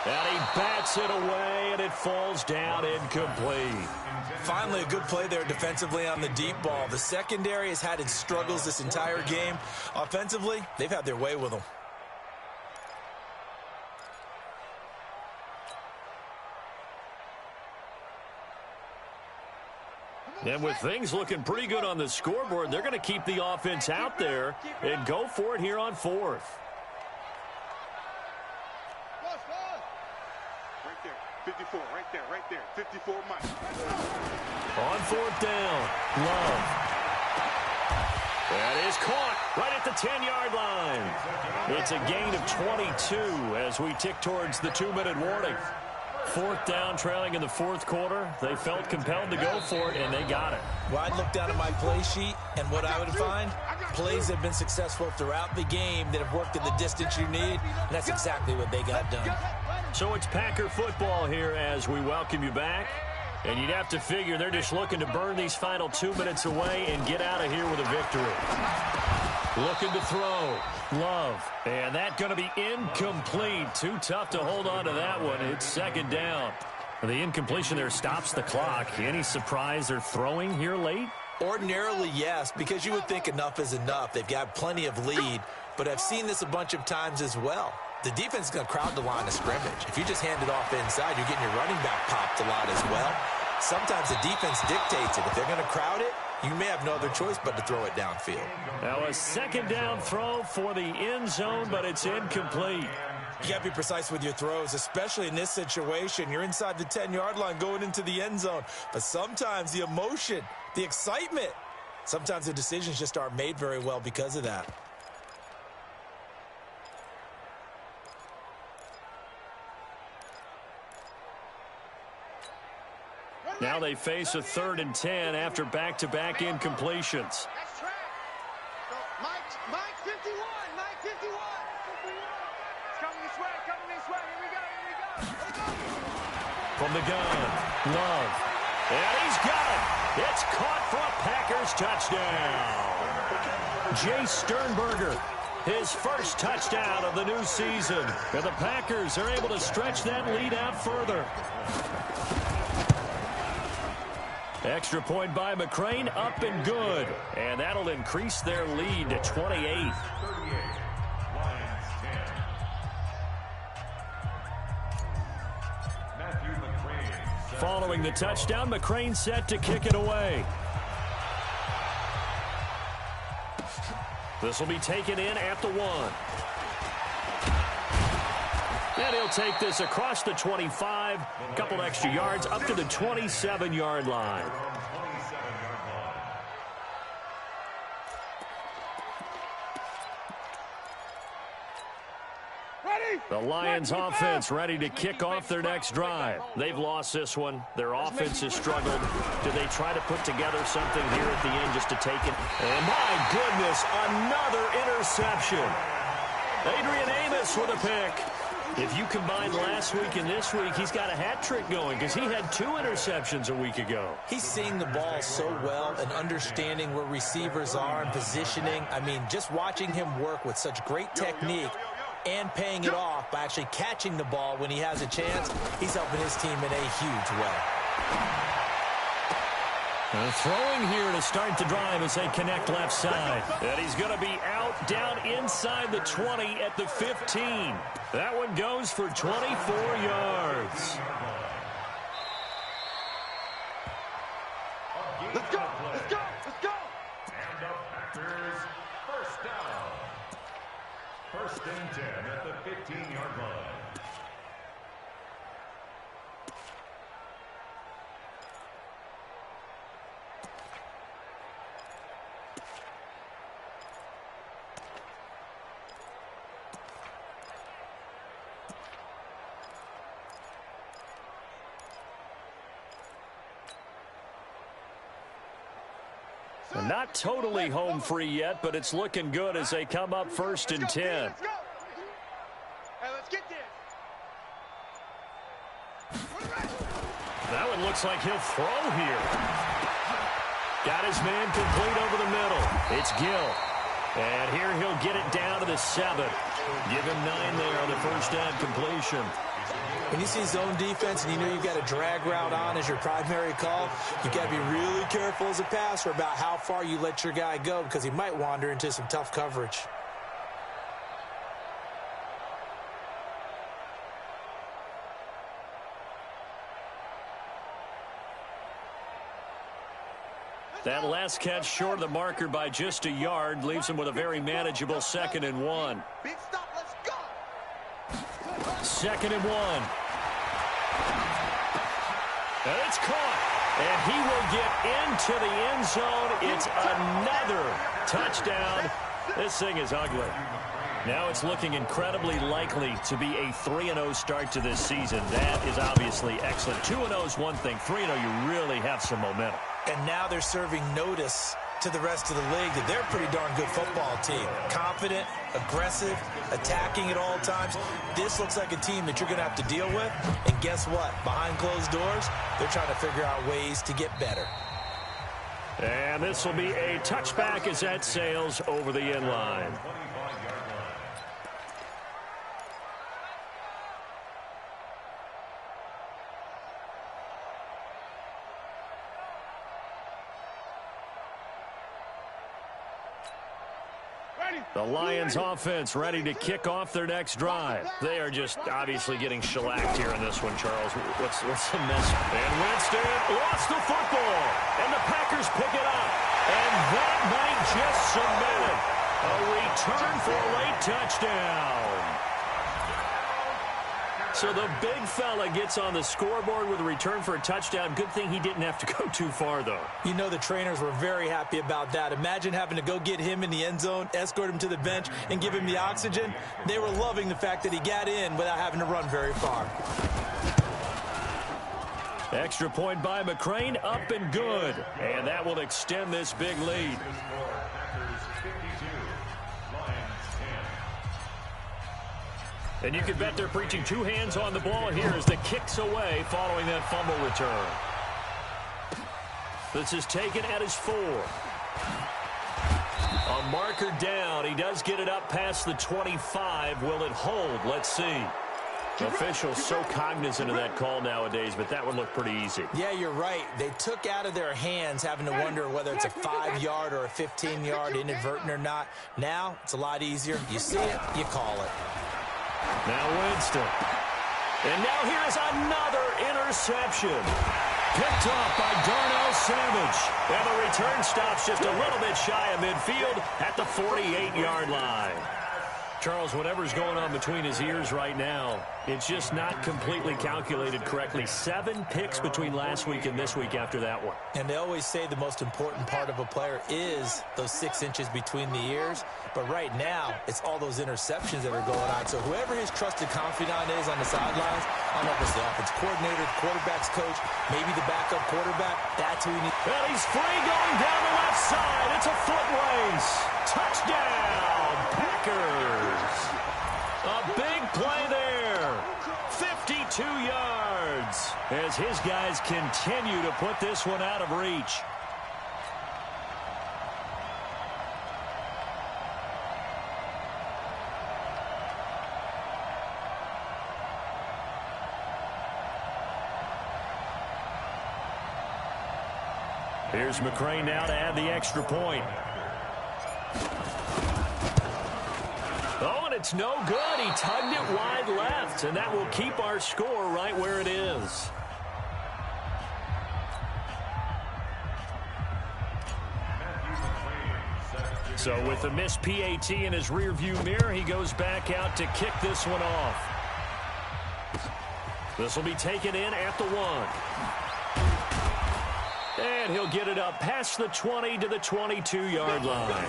And he bats it away, and it falls down incomplete. Finally, a good play there defensively on the deep ball. The secondary has had its struggles this entire game. Offensively, they've had their way with them. And with things looking pretty good on the scoreboard, they're going to keep the offense out there and go for it here on 4th. Right there. 54, right there. 54, Mike. On 4th down, Love. That is caught right at the 10-yard line. It's a gain of 22 as we tick towards the 2-minute warning. 4th down, trailing in the 4th quarter. They felt compelled to go for it, and they got it. Well, I'd look down at my play sheet, and what I would find, plays have been successful throughout the game that have worked in the distance you need, and that's exactly what they got done. So it's Packer football here as we welcome you back. And you'd have to figure they're just looking to burn these final 2 minutes away and get out of here with a victory. Looking to throw. Love. And that's going to be incomplete. Too tough to hold on to that one. It's 2nd down. The incompletion there stops the clock. Any surprise they're throwing here late? Ordinarily, yes, because you would think enough is enough. They've got plenty of lead, but I've seen this a bunch of times as well. The defense is going to crowd the line of scrimmage. If you just hand it off inside, you're getting your running back popped a lot as well. Sometimes the defense dictates it. If they're going to crowd it, you may have no other choice but to throw it downfield. Now a 2nd down throw for the end zone, but it's incomplete. You got to be precise with your throws, especially in this situation. You're inside the 10-yard line going into the end zone. But sometimes the emotion, the excitement, sometimes the decisions just aren't made very well because of that. Now they face a 3rd and 10 after back-to-back incompletions. That's track. So, Mike 51. Mike 51. It's coming this way. Here we go. From the gun, Love. And he's got it. It's caught for a Packers touchdown. Jay Sternberger, his first touchdown of the new season. And the Packers are able to stretch that lead out further. Extra point by McCrane, up and good. And that'll increase their lead to 28. Following the touchdown, McCrane set to kick it away. This will be taken in at the 1. And he'll take this across the 25, a couple extra yards, up to the 27-yard line. The Lions offense ready to kick off their next drive. They've lost this one. Their offense has struggled. Do they try to put together something here at the end just to take it? And my goodness, another interception. Adrian Amos with a pick. If you combine last week and this week, he's got a hat trick going because he had 2 interceptions a week ago. He's seeing the ball so well and understanding where receivers are and positioning. I mean, just watching him work with such great technique and paying it off by actually catching the ball when he has a chance, he's helping his team in a huge way. Throwing here to start the drive as they connect left side. And he's going to be out down inside the 20 at the 15. That one goes for 24 yards. Let's go. Let's go. Let's go. And the Packers first down. First and 10 at the 15-yard line. Not totally home free yet, but it's looking good as they come up first and 10. Let's go. Hey, let's get this. That one looks like he'll throw here. Got his man complete over the middle. It's Gill. And here he'll get it down to the 7. Give him 9 there on the first down completion. When you see zone defense and you know you've got a drag route on as your primary call, you've got to be really careful as a passer about how far you let your guy go because he might wander into some tough coverage. That last catch short of the marker by just a yard leaves him with a very manageable 2nd and 1. Big stop. Let's go. 2nd and 1. And it's caught. And he will get into the end zone. It's another touchdown. This thing is ugly. Now it's looking incredibly likely to be a 3-0 start to this season. That is obviously excellent. 2-0 is one thing. 3-0, you really have some momentum. And now they're serving notice to the rest of the league that they're a pretty darn good football team. Confident, aggressive, attacking at all times. This looks like a team that you're going to have to deal with. And guess what? Behind closed doors, they're trying to figure out ways to get better. And this will be a touchback as that sails over the end line. The Lions offense ready to kick off their next drive. They are just obviously getting shellacked here in this one, Charles. What's the mess? And Winston lost the football. And the Packers pick it up. And that might just cement it. A return for a late touchdown. So the big fella gets on the scoreboard with a return for a touchdown. Good thing he didn't have to go too far, though. You know the trainers were very happy about that. Imagine having to go get him in the end zone, escort him to the bench, and give him the oxygen. They were loving the fact that he got in without having to run very far. Extra point by McCrane, up and good. And that will extend this big lead. And you can bet they're preaching 2 hands on the ball here as the kick's away following that fumble return. This is taken at his 4. A marker down. He does get it up past the 25. Will it hold? Let's see. Officials so cognizant of that call nowadays, but that would look pretty easy. Yeah, you're right. They took out of their hands having to wonder whether it's a 5-yard or a 15-yard inadvertent or not. Now, it's a lot easier. You see it, you call it. Now Winston. And now here's another interception. Picked off by Darnell Savage. And the return stops just a little bit shy of midfield at the 48-yard line. Charles, whatever's going on between his ears right now, it's just not completely calculated correctly. 7 picks between last week and this week after that one. And they always say the most important part of a player is those 6 inches between the ears. But right now, it's all those interceptions that are going on. So whoever his trusted confidant is on the sidelines, I don't know if it's the offense coordinator, the quarterback's coach, maybe the backup quarterback, that's who he needs. Well, he's free going down the left side. It's a foot race. Touchdown, Packers. A big play there. 52 yards as his guys continue to put this one out of reach. Here's McCrane now to add the extra point. Oh, and it's no good. He tugged it wide left, and that will keep our score right where it is. So with the missed PAT in his rearview mirror, he goes back out to kick this one off. This will be taken in at the 1. And he'll get it up past the 20 to the 22-yard line.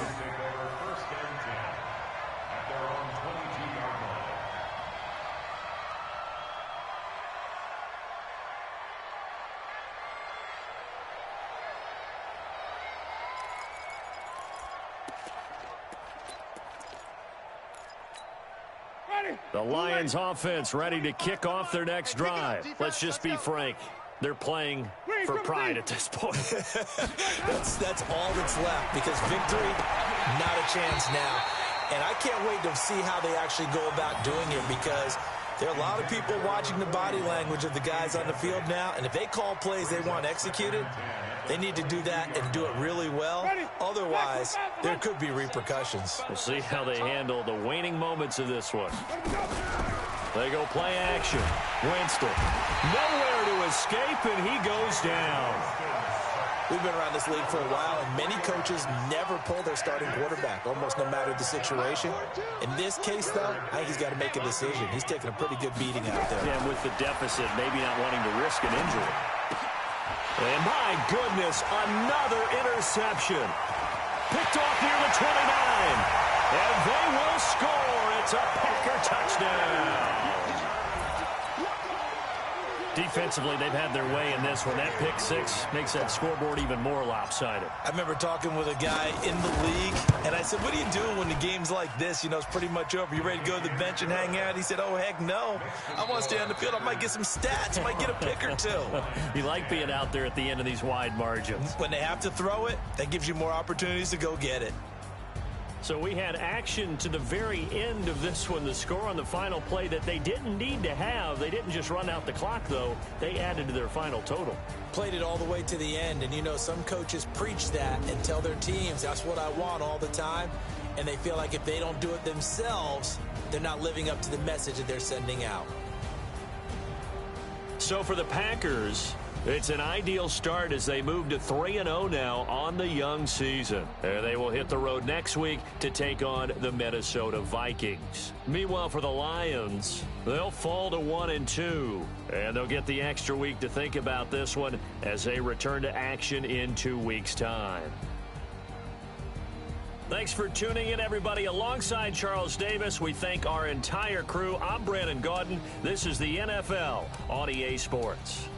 The Lions offense ready to kick off their next drive. Let's just be frank. They're playing for pride at this point. That's all that's left, because victory, not a chance now. And I can't wait to see how they actually go about doing it, because there are a lot of people watching the body language of the guys on the field now, and if they call plays they want executed, they need to do that and do it really well. Otherwise, there could be repercussions. We'll see how they handle the waning moments of this one. They go play action. Winston, nowhere to escape, and he goes down. We've been around this league for a while, and many coaches never pull their starting quarterback, almost no matter the situation. In this case, though, I think he's got to make a decision. He's taking a pretty good beating out there. And with the deficit, maybe not wanting to risk an injury. And my goodness, another interception. Picked off near the 29. And they will score. It's a Packer touchdown. Defensively, they've had their way in this one. That pick six makes that scoreboard even more lopsided. I remember talking with a guy in the league, and I said, what do you do when the game's like this? You know, it's pretty much over. You ready to go to the bench and hang out? He said, oh, heck no. I want to stay on the field. I might get some stats. I might get a pick or two. You like being out there at the end of these wide margins. When they have to throw it, that gives you more opportunities to go get it. So we had action to the very end of this one. The score on the final play that they didn't need to have. They didn't just run out the clock, though. They added to their final total. Played it all the way to the end. And, you know, some coaches preach that and tell their teams, that's what I want all the time. And they feel like if they don't do it themselves, they're not living up to the message that they're sending out. So for the Packers, it's an ideal start as they move to 3-0 now on the young season. And they will hit the road next week to take on the Minnesota Vikings. Meanwhile, for the Lions, they'll fall to 1-2. And they'll get the extra week to think about this one as they return to action in 2 weeks' time. Thanks for tuning in, everybody. Alongside Charles Davis, we thank our entire crew. I'm Brandon Gaudin. This is the NFL on EA Sports.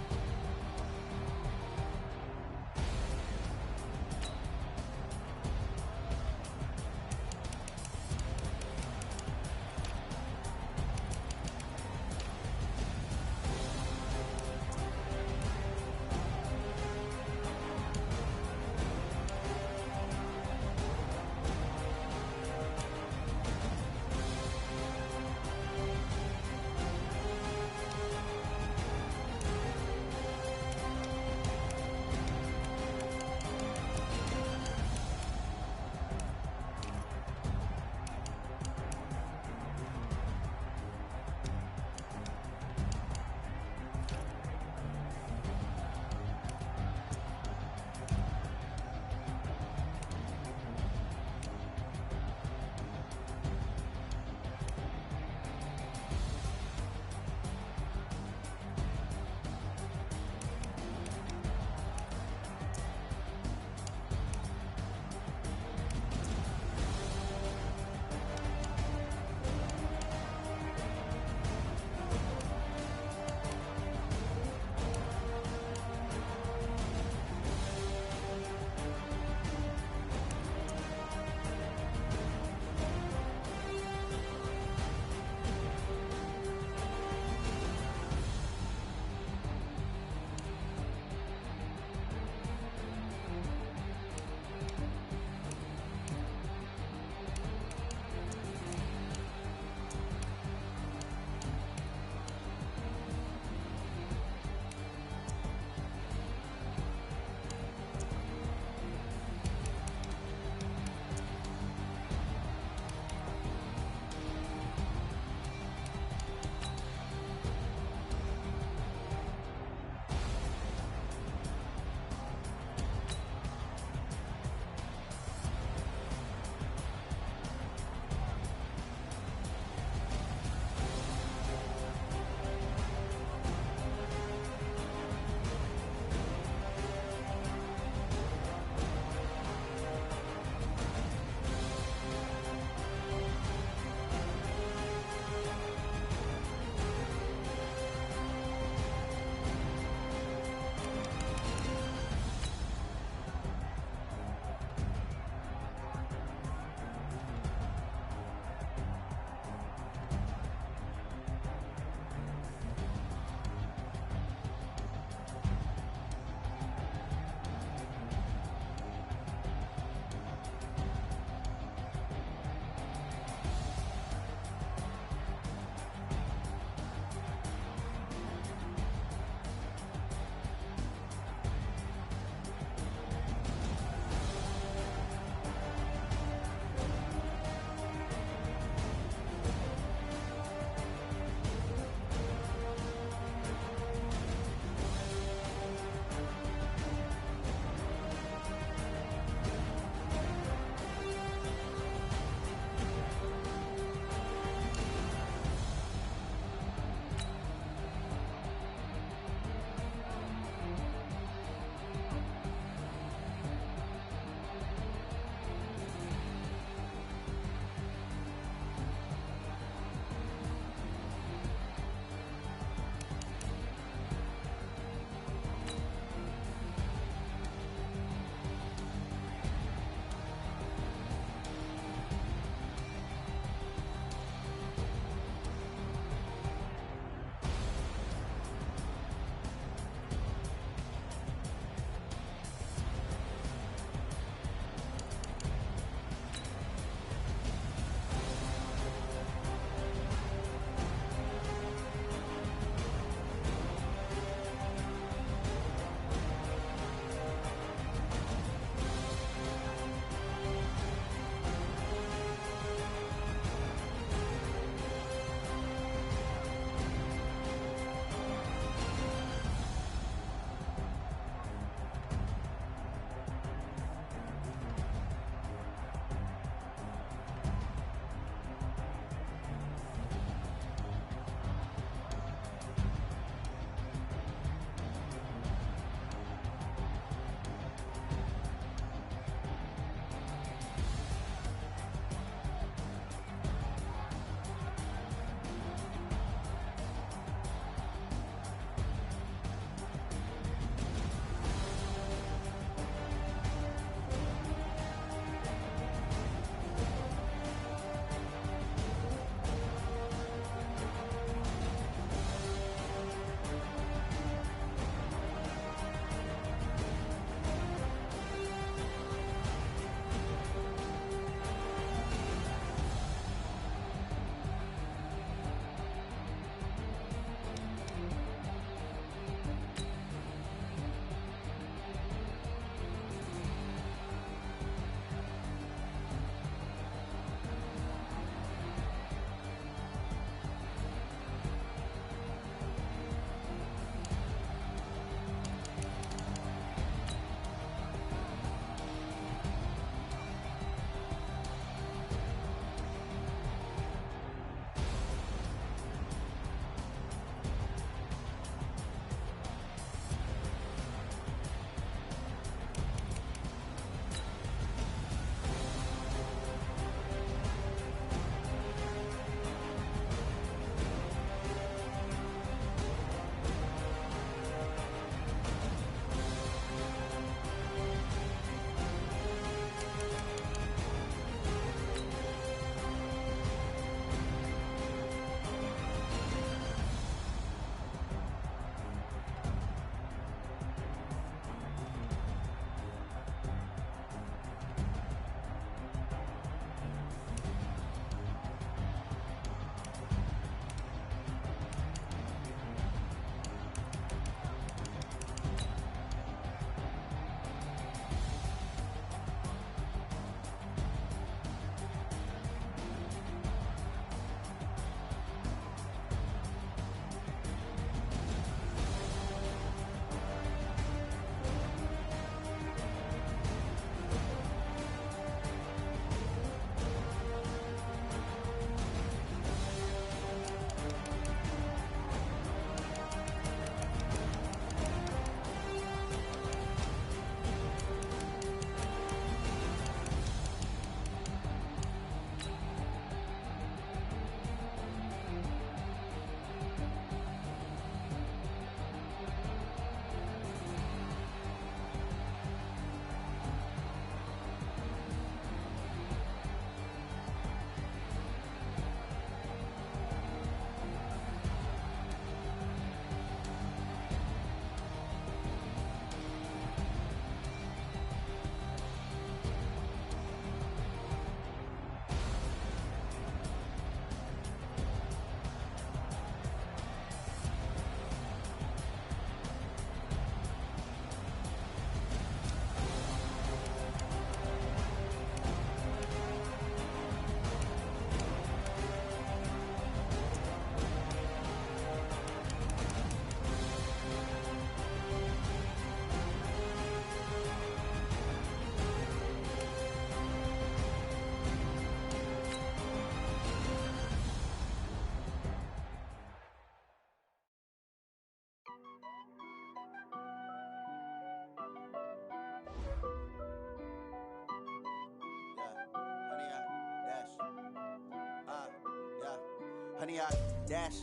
honey, I dash.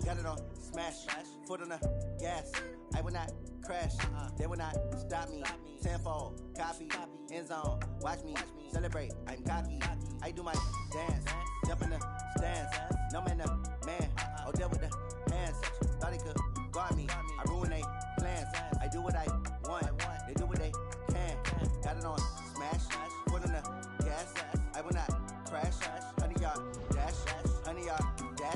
Got it on smash, foot on the gas. I will not crash, they will not stop me. Tenfold, copy, end zone, watch me celebrate. I'm cocky, I do my dance, jump in the stands. No man, the man, oh, deal with the hands. Thought he could guard me, I ruin they plans. I do what I want, they do what they can. Got it on smash, foot on the gas. I will not crash, honey, y'all dash, honey, y'all dash,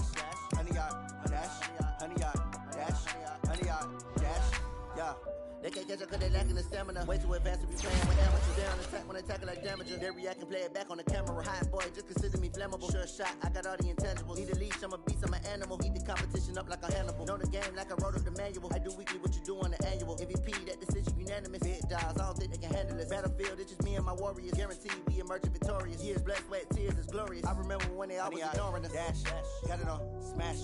honey, y'all dash, honey, y'all dash, honey, y'all dash, yeah. They can't catch up cause they lacking the stamina. Way too advanced to be playing with amateurs. They on attack when they tackle like damages. They react and play it back on the camera. Hot boy, just consider me flammable. Sure shot, I got all the intangibles. Need a leash, I'm a beast, I'm an animal. Heat the competition up like a Hannibal. Know the game like I wrote up the manual. I do weekly what you do on the annual. MVP, that decision unanimous. Big dials, I don't think they can handle it. Battlefield, it's just me and my warriors. Guaranteed we emerging victorious. Years, blood, sweat, tears, is glorious. I remember when they always ignoring us. Dash, got it on smash,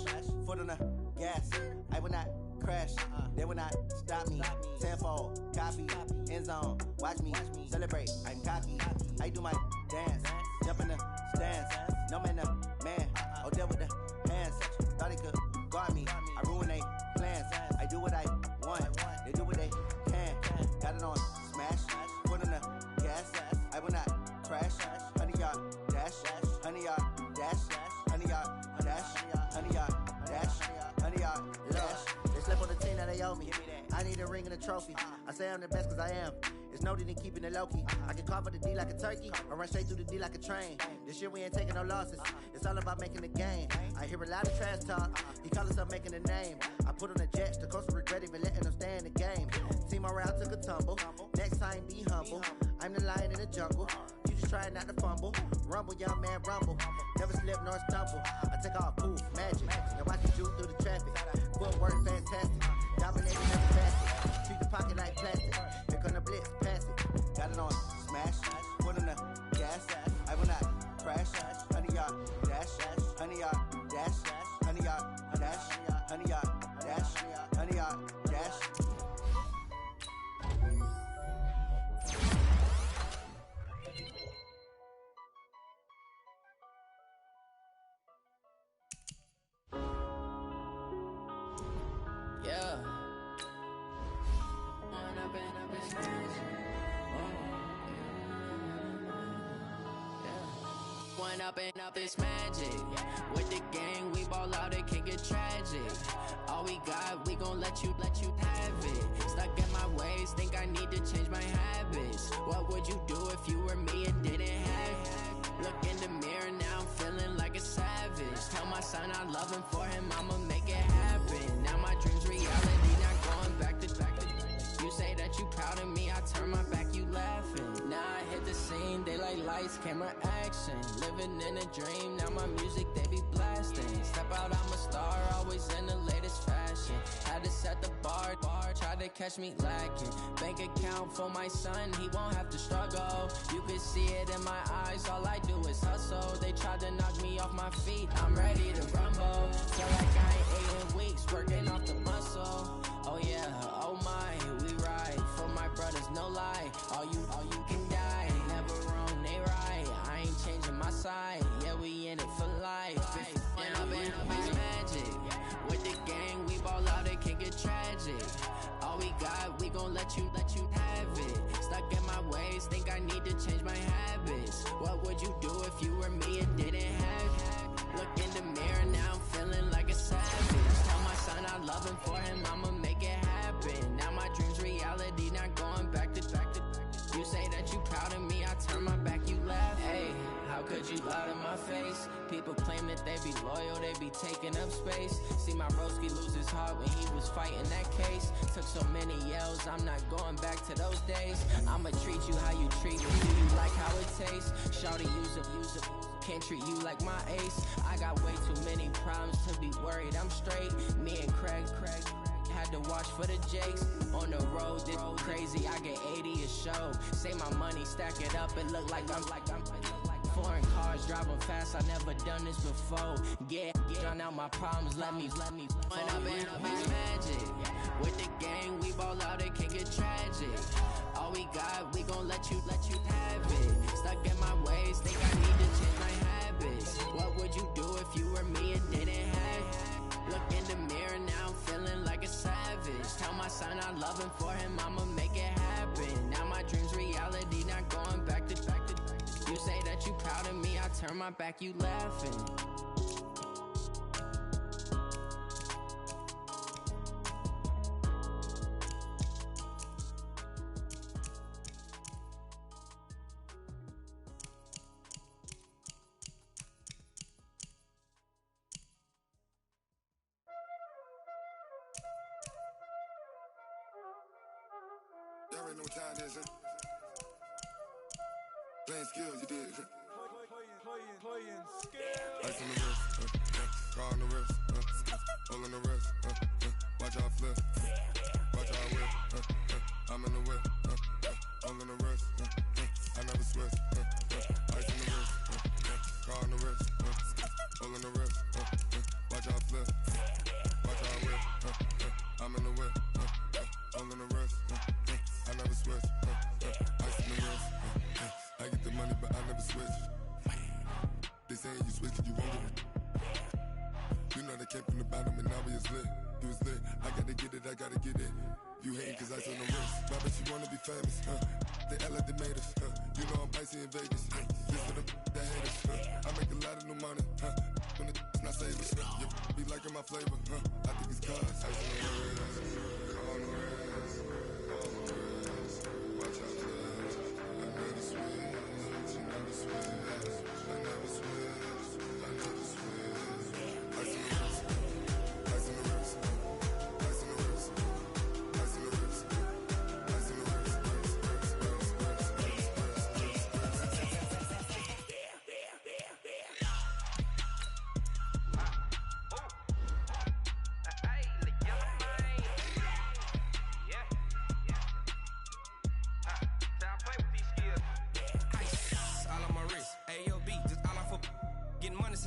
foot on the gas. I will not crash, they will not stop me. Tenfold, copy, end zone, watch me celebrate. I'm cocky, I do my dance, jump in the stands. No man, the man, oh, deal with the hands. Thought he could guard me, I ruin they plans. I do what I want, they do what they can. Got it on smash, foot on the gas. I will not crash, honey, y'all dash, honey, y'all dash, honey, y'all dash, honey, y'all dash, honey, y'all dash. Slip on the team that they owe me. I need a ring and a trophy. I say I'm the best cause I am. It's no need in keeping it low-key. I can carve for the D like a turkey or run straight through the D like a train. This year we ain't taking no losses. It's all about making the game. I hear a lot of trash talk. He call himself making a name. I put on the Jets. The coach regret even letting them stay in the game. Team morale took a tumble. Next time be humble. I'm the lion in the jungle. You just trying not to fumble. Rumble, young man, rumble. Never slip nor stumble. I take off, poof, magic. Now watch you shoot through the traffic. Footwork fantastic. Dominating every facet. Treat the pocket like plastic. Here come the blitz, pass it. Got it on smash. Foot on the gas. I will not crash. Honey, y'all dash. Honey, y'all dash. Honey, y'all dash. Honey, y'all dash. Honey, y'all dash. Up this magic. With the gang, we ball out, it can get tragic. All we got, we gon' let you have it. Stuck in my ways, think I need to change my habits. What would you do if you were me and didn't have it? Look in the mirror, now I'm feeling like a savage. Tell my son I love him, for him I'ma make it happen. Now my dream's reality, not going back to. You say that you proud of me, I turn my back, you laughing. Now I hit the scene, they like lights, camera, action. Living in a dream, now my music, they be blasting. Step out, I'm a star, always in the latest fashion. Had to set the bar, tried to catch me lacking. Bank account for my son, he won't have to struggle. You can see it in my eyes, all I do is hustle. They tried to knock me off my feet, I'm ready to rumble. Feel like I ain't ate in weeks, working off the muscle. Oh yeah, oh my, we ride for my brothers, no lie. All you can die, never wrong, they right. I ain't changing my side, yeah, we in it for life. When up in it's magic. With the gang, we ball out, it can get tragic. All we got, we gon' let you have it. Stuck in my ways, think I need to change my habits. What would you do if you were me and didn't have it? Look in the mirror, now I'm feeling like a savage. Tell my son I love him, for him I'ma make it happen. Now my dream's reality, not going back to. You say that you proud of me, I turn my back, you laugh. Hey, how could you lie to my face? People claim that they be loyal, they be taking up space. See my broski lose his heart when he was fighting that case. Took so many yells, I'm not going back to those days. I'ma treat you how you treat me, do you like how it tastes? Shawty, use it, can't treat you like my ace. I got way too many problems to be worried, I'm straight. Me and Craig had to watch for the Jakes. On the road, this crazy, I get 80 a show. Say my money, stack it up, it look like I'm foreign cars, driving fast, I never done this before. Get drown out my problems, let me When up in it's magic. With the gang, we ball out, it can get tragic. All we got, we gon' let you have it. Stuck in my ways, think I need to change my habits. What would you do if you were me and didn't have it? loving for him, I'ma make it happen. Now my dreams reality, not going back to. You say that you proud of me, I turn my back, you laughing. Y'all already know what time it is, huh? Playing skills, you did. Playing skills. Ice on the wrist, car on the wrist, hole in the wrist, watch out flip, watch out whip, I'm in the whip, hole in the wrist, I never switch, ice on the wrist, car on the wrist, hole in the wrist, watch out flip, watch out whip, I'm in the whip, hole in the wrist, I never switch, ice on the wrist, I get the money but I never switch. They saying you switch, you won't get it. You know they came from the bottom and now we is lit. You was lit, I gotta get it, I gotta get it. You hating cause I on the wrist. Why bet you wanna be famous, They act like they made us, You know I'm icy in Vegas, This for the that hate us, I make a lot of new money, When it's not savers, You be liking my flavor, I think it's cause ice on the wrist, on the wrist, on the wrist. Watch out, I never switch, you never switch. I never switch, I never switch. Ice in the wrist, ice in the wrist, ice in the wrist, ice in the wrist, ice in the wrist,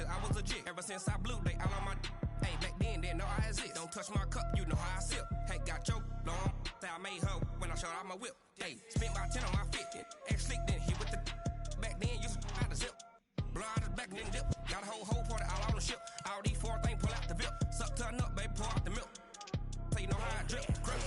I was legit. Ever since I blew, they all on my. Hey, back then, didn't know I exist. Don't touch my cup, you know how I sip. Hey, got choked long. Say I made her when I showed out my whip. Hey, spent about 10 on my fit. Ex-slick, then hit with the. Back then, used to out the zip. Blow out his back, then dip. Got a whole party all on the ship. All these four things pull out the VIP. Suck to a nut, baby, pour out the milk. So you know how I drip. Crush.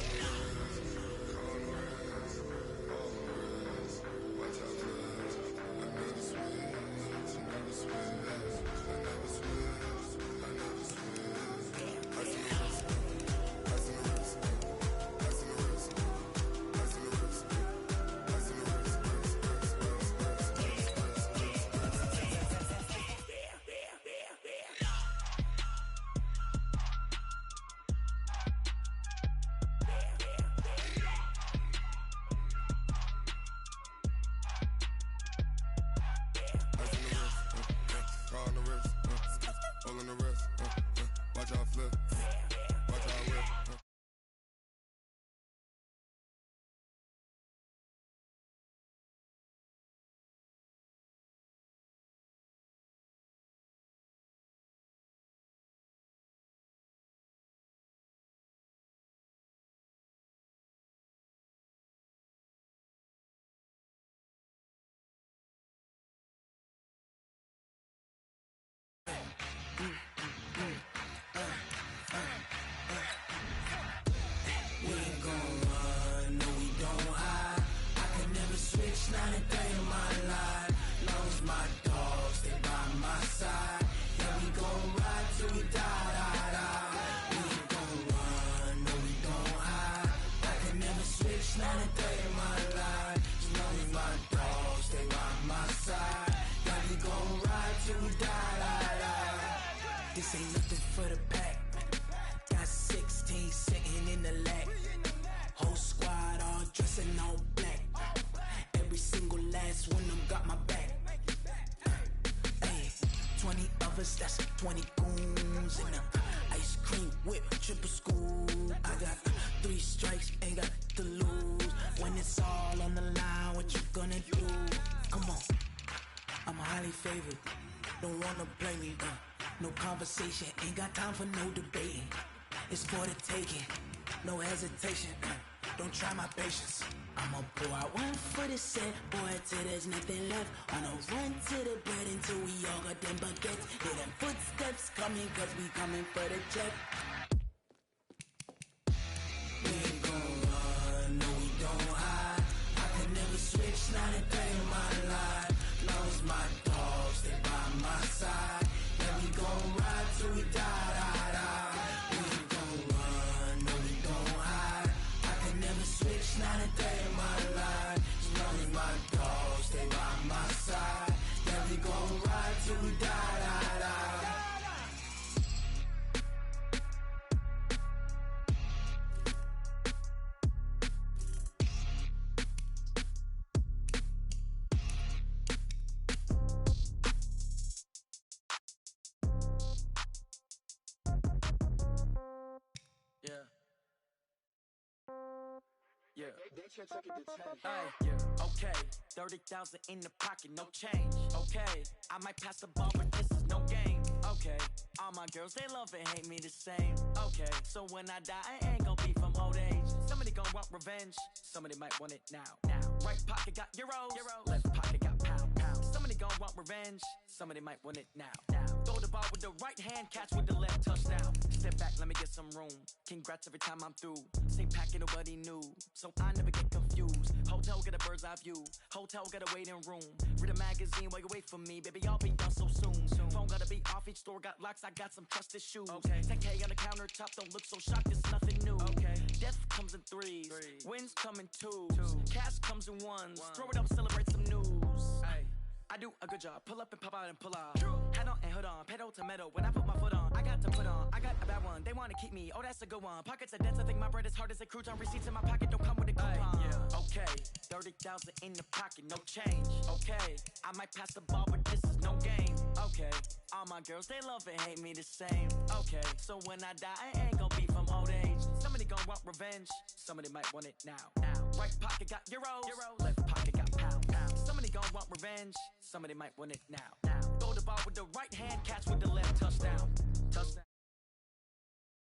This ain't nothing for the pack. Got 16 sitting in the lap. Whole squad all dressing all black. Every single last one of them got my back. Hey, 20 of us, that's 20 goons in the ice cream whip, triple school. I got 3 strikes, ain't got to lose. When it's all on the line, what you gonna do? Come on, I'm highly favored. Don't wanna play me, no conversation, ain't got time for no debating. It's for the taking, no hesitation. Don't try my patience. I'ma pour out one for the set, boy, till there's nothing left. On a run to the bread until we all got them baguettes. Hear them footsteps coming, cause we coming for the check. We ain't gon' run. Hey, okay, 30,000 in the pocket, no change. Okay, I might pass the ball, but this is no game. Okay, all my girls, they love and hate me the same. Okay, so when I die, I ain't gon' be from old age. Somebody gon' want revenge, somebody might want it now. Right pocket got euros, left pocket got pound. Somebody gon' want revenge, somebody might want it now. Throw the ball with the right hand, catch with the left, touchdown. Step back, let me get some room. Congrats every time I'm through. Same packet, nobody knew, so I never get confused. Hotel got a bird's eye view, hotel got a waiting room. Read a magazine while you wait for me, baby, I'll be done so soon. Phone gotta be off, each store got locks, I got some trusted shoes. 10K on the countertop, don't look so shocked, it's nothing new. Death comes in threes, wins come in twos, cash comes in ones. Throw it up, celebrate some news. I do a good job, pull up and pop out and pull out. Head on and hood on, pedal to metal. When I put my foot on, I got to put on. I got a bad one, they wanna keep me, oh that's a good one. Pockets are dense, I think my bread is hard as a crouton. Receipts in my pocket, don't come with a coupon. Okay, 30,000 in the pocket, no change. Okay, I might pass the ball, but this is no game. Okay, all my girls, they love and hate me the same. Okay, so when I die, I ain't gon' be from old age. Somebody gon' want revenge, somebody might want it now. Right pocket got euros, left pocket got pound. Somebody gon' want revenge, somebody might want it now. Throw the ball with the right hand, catch with the left, touchdown.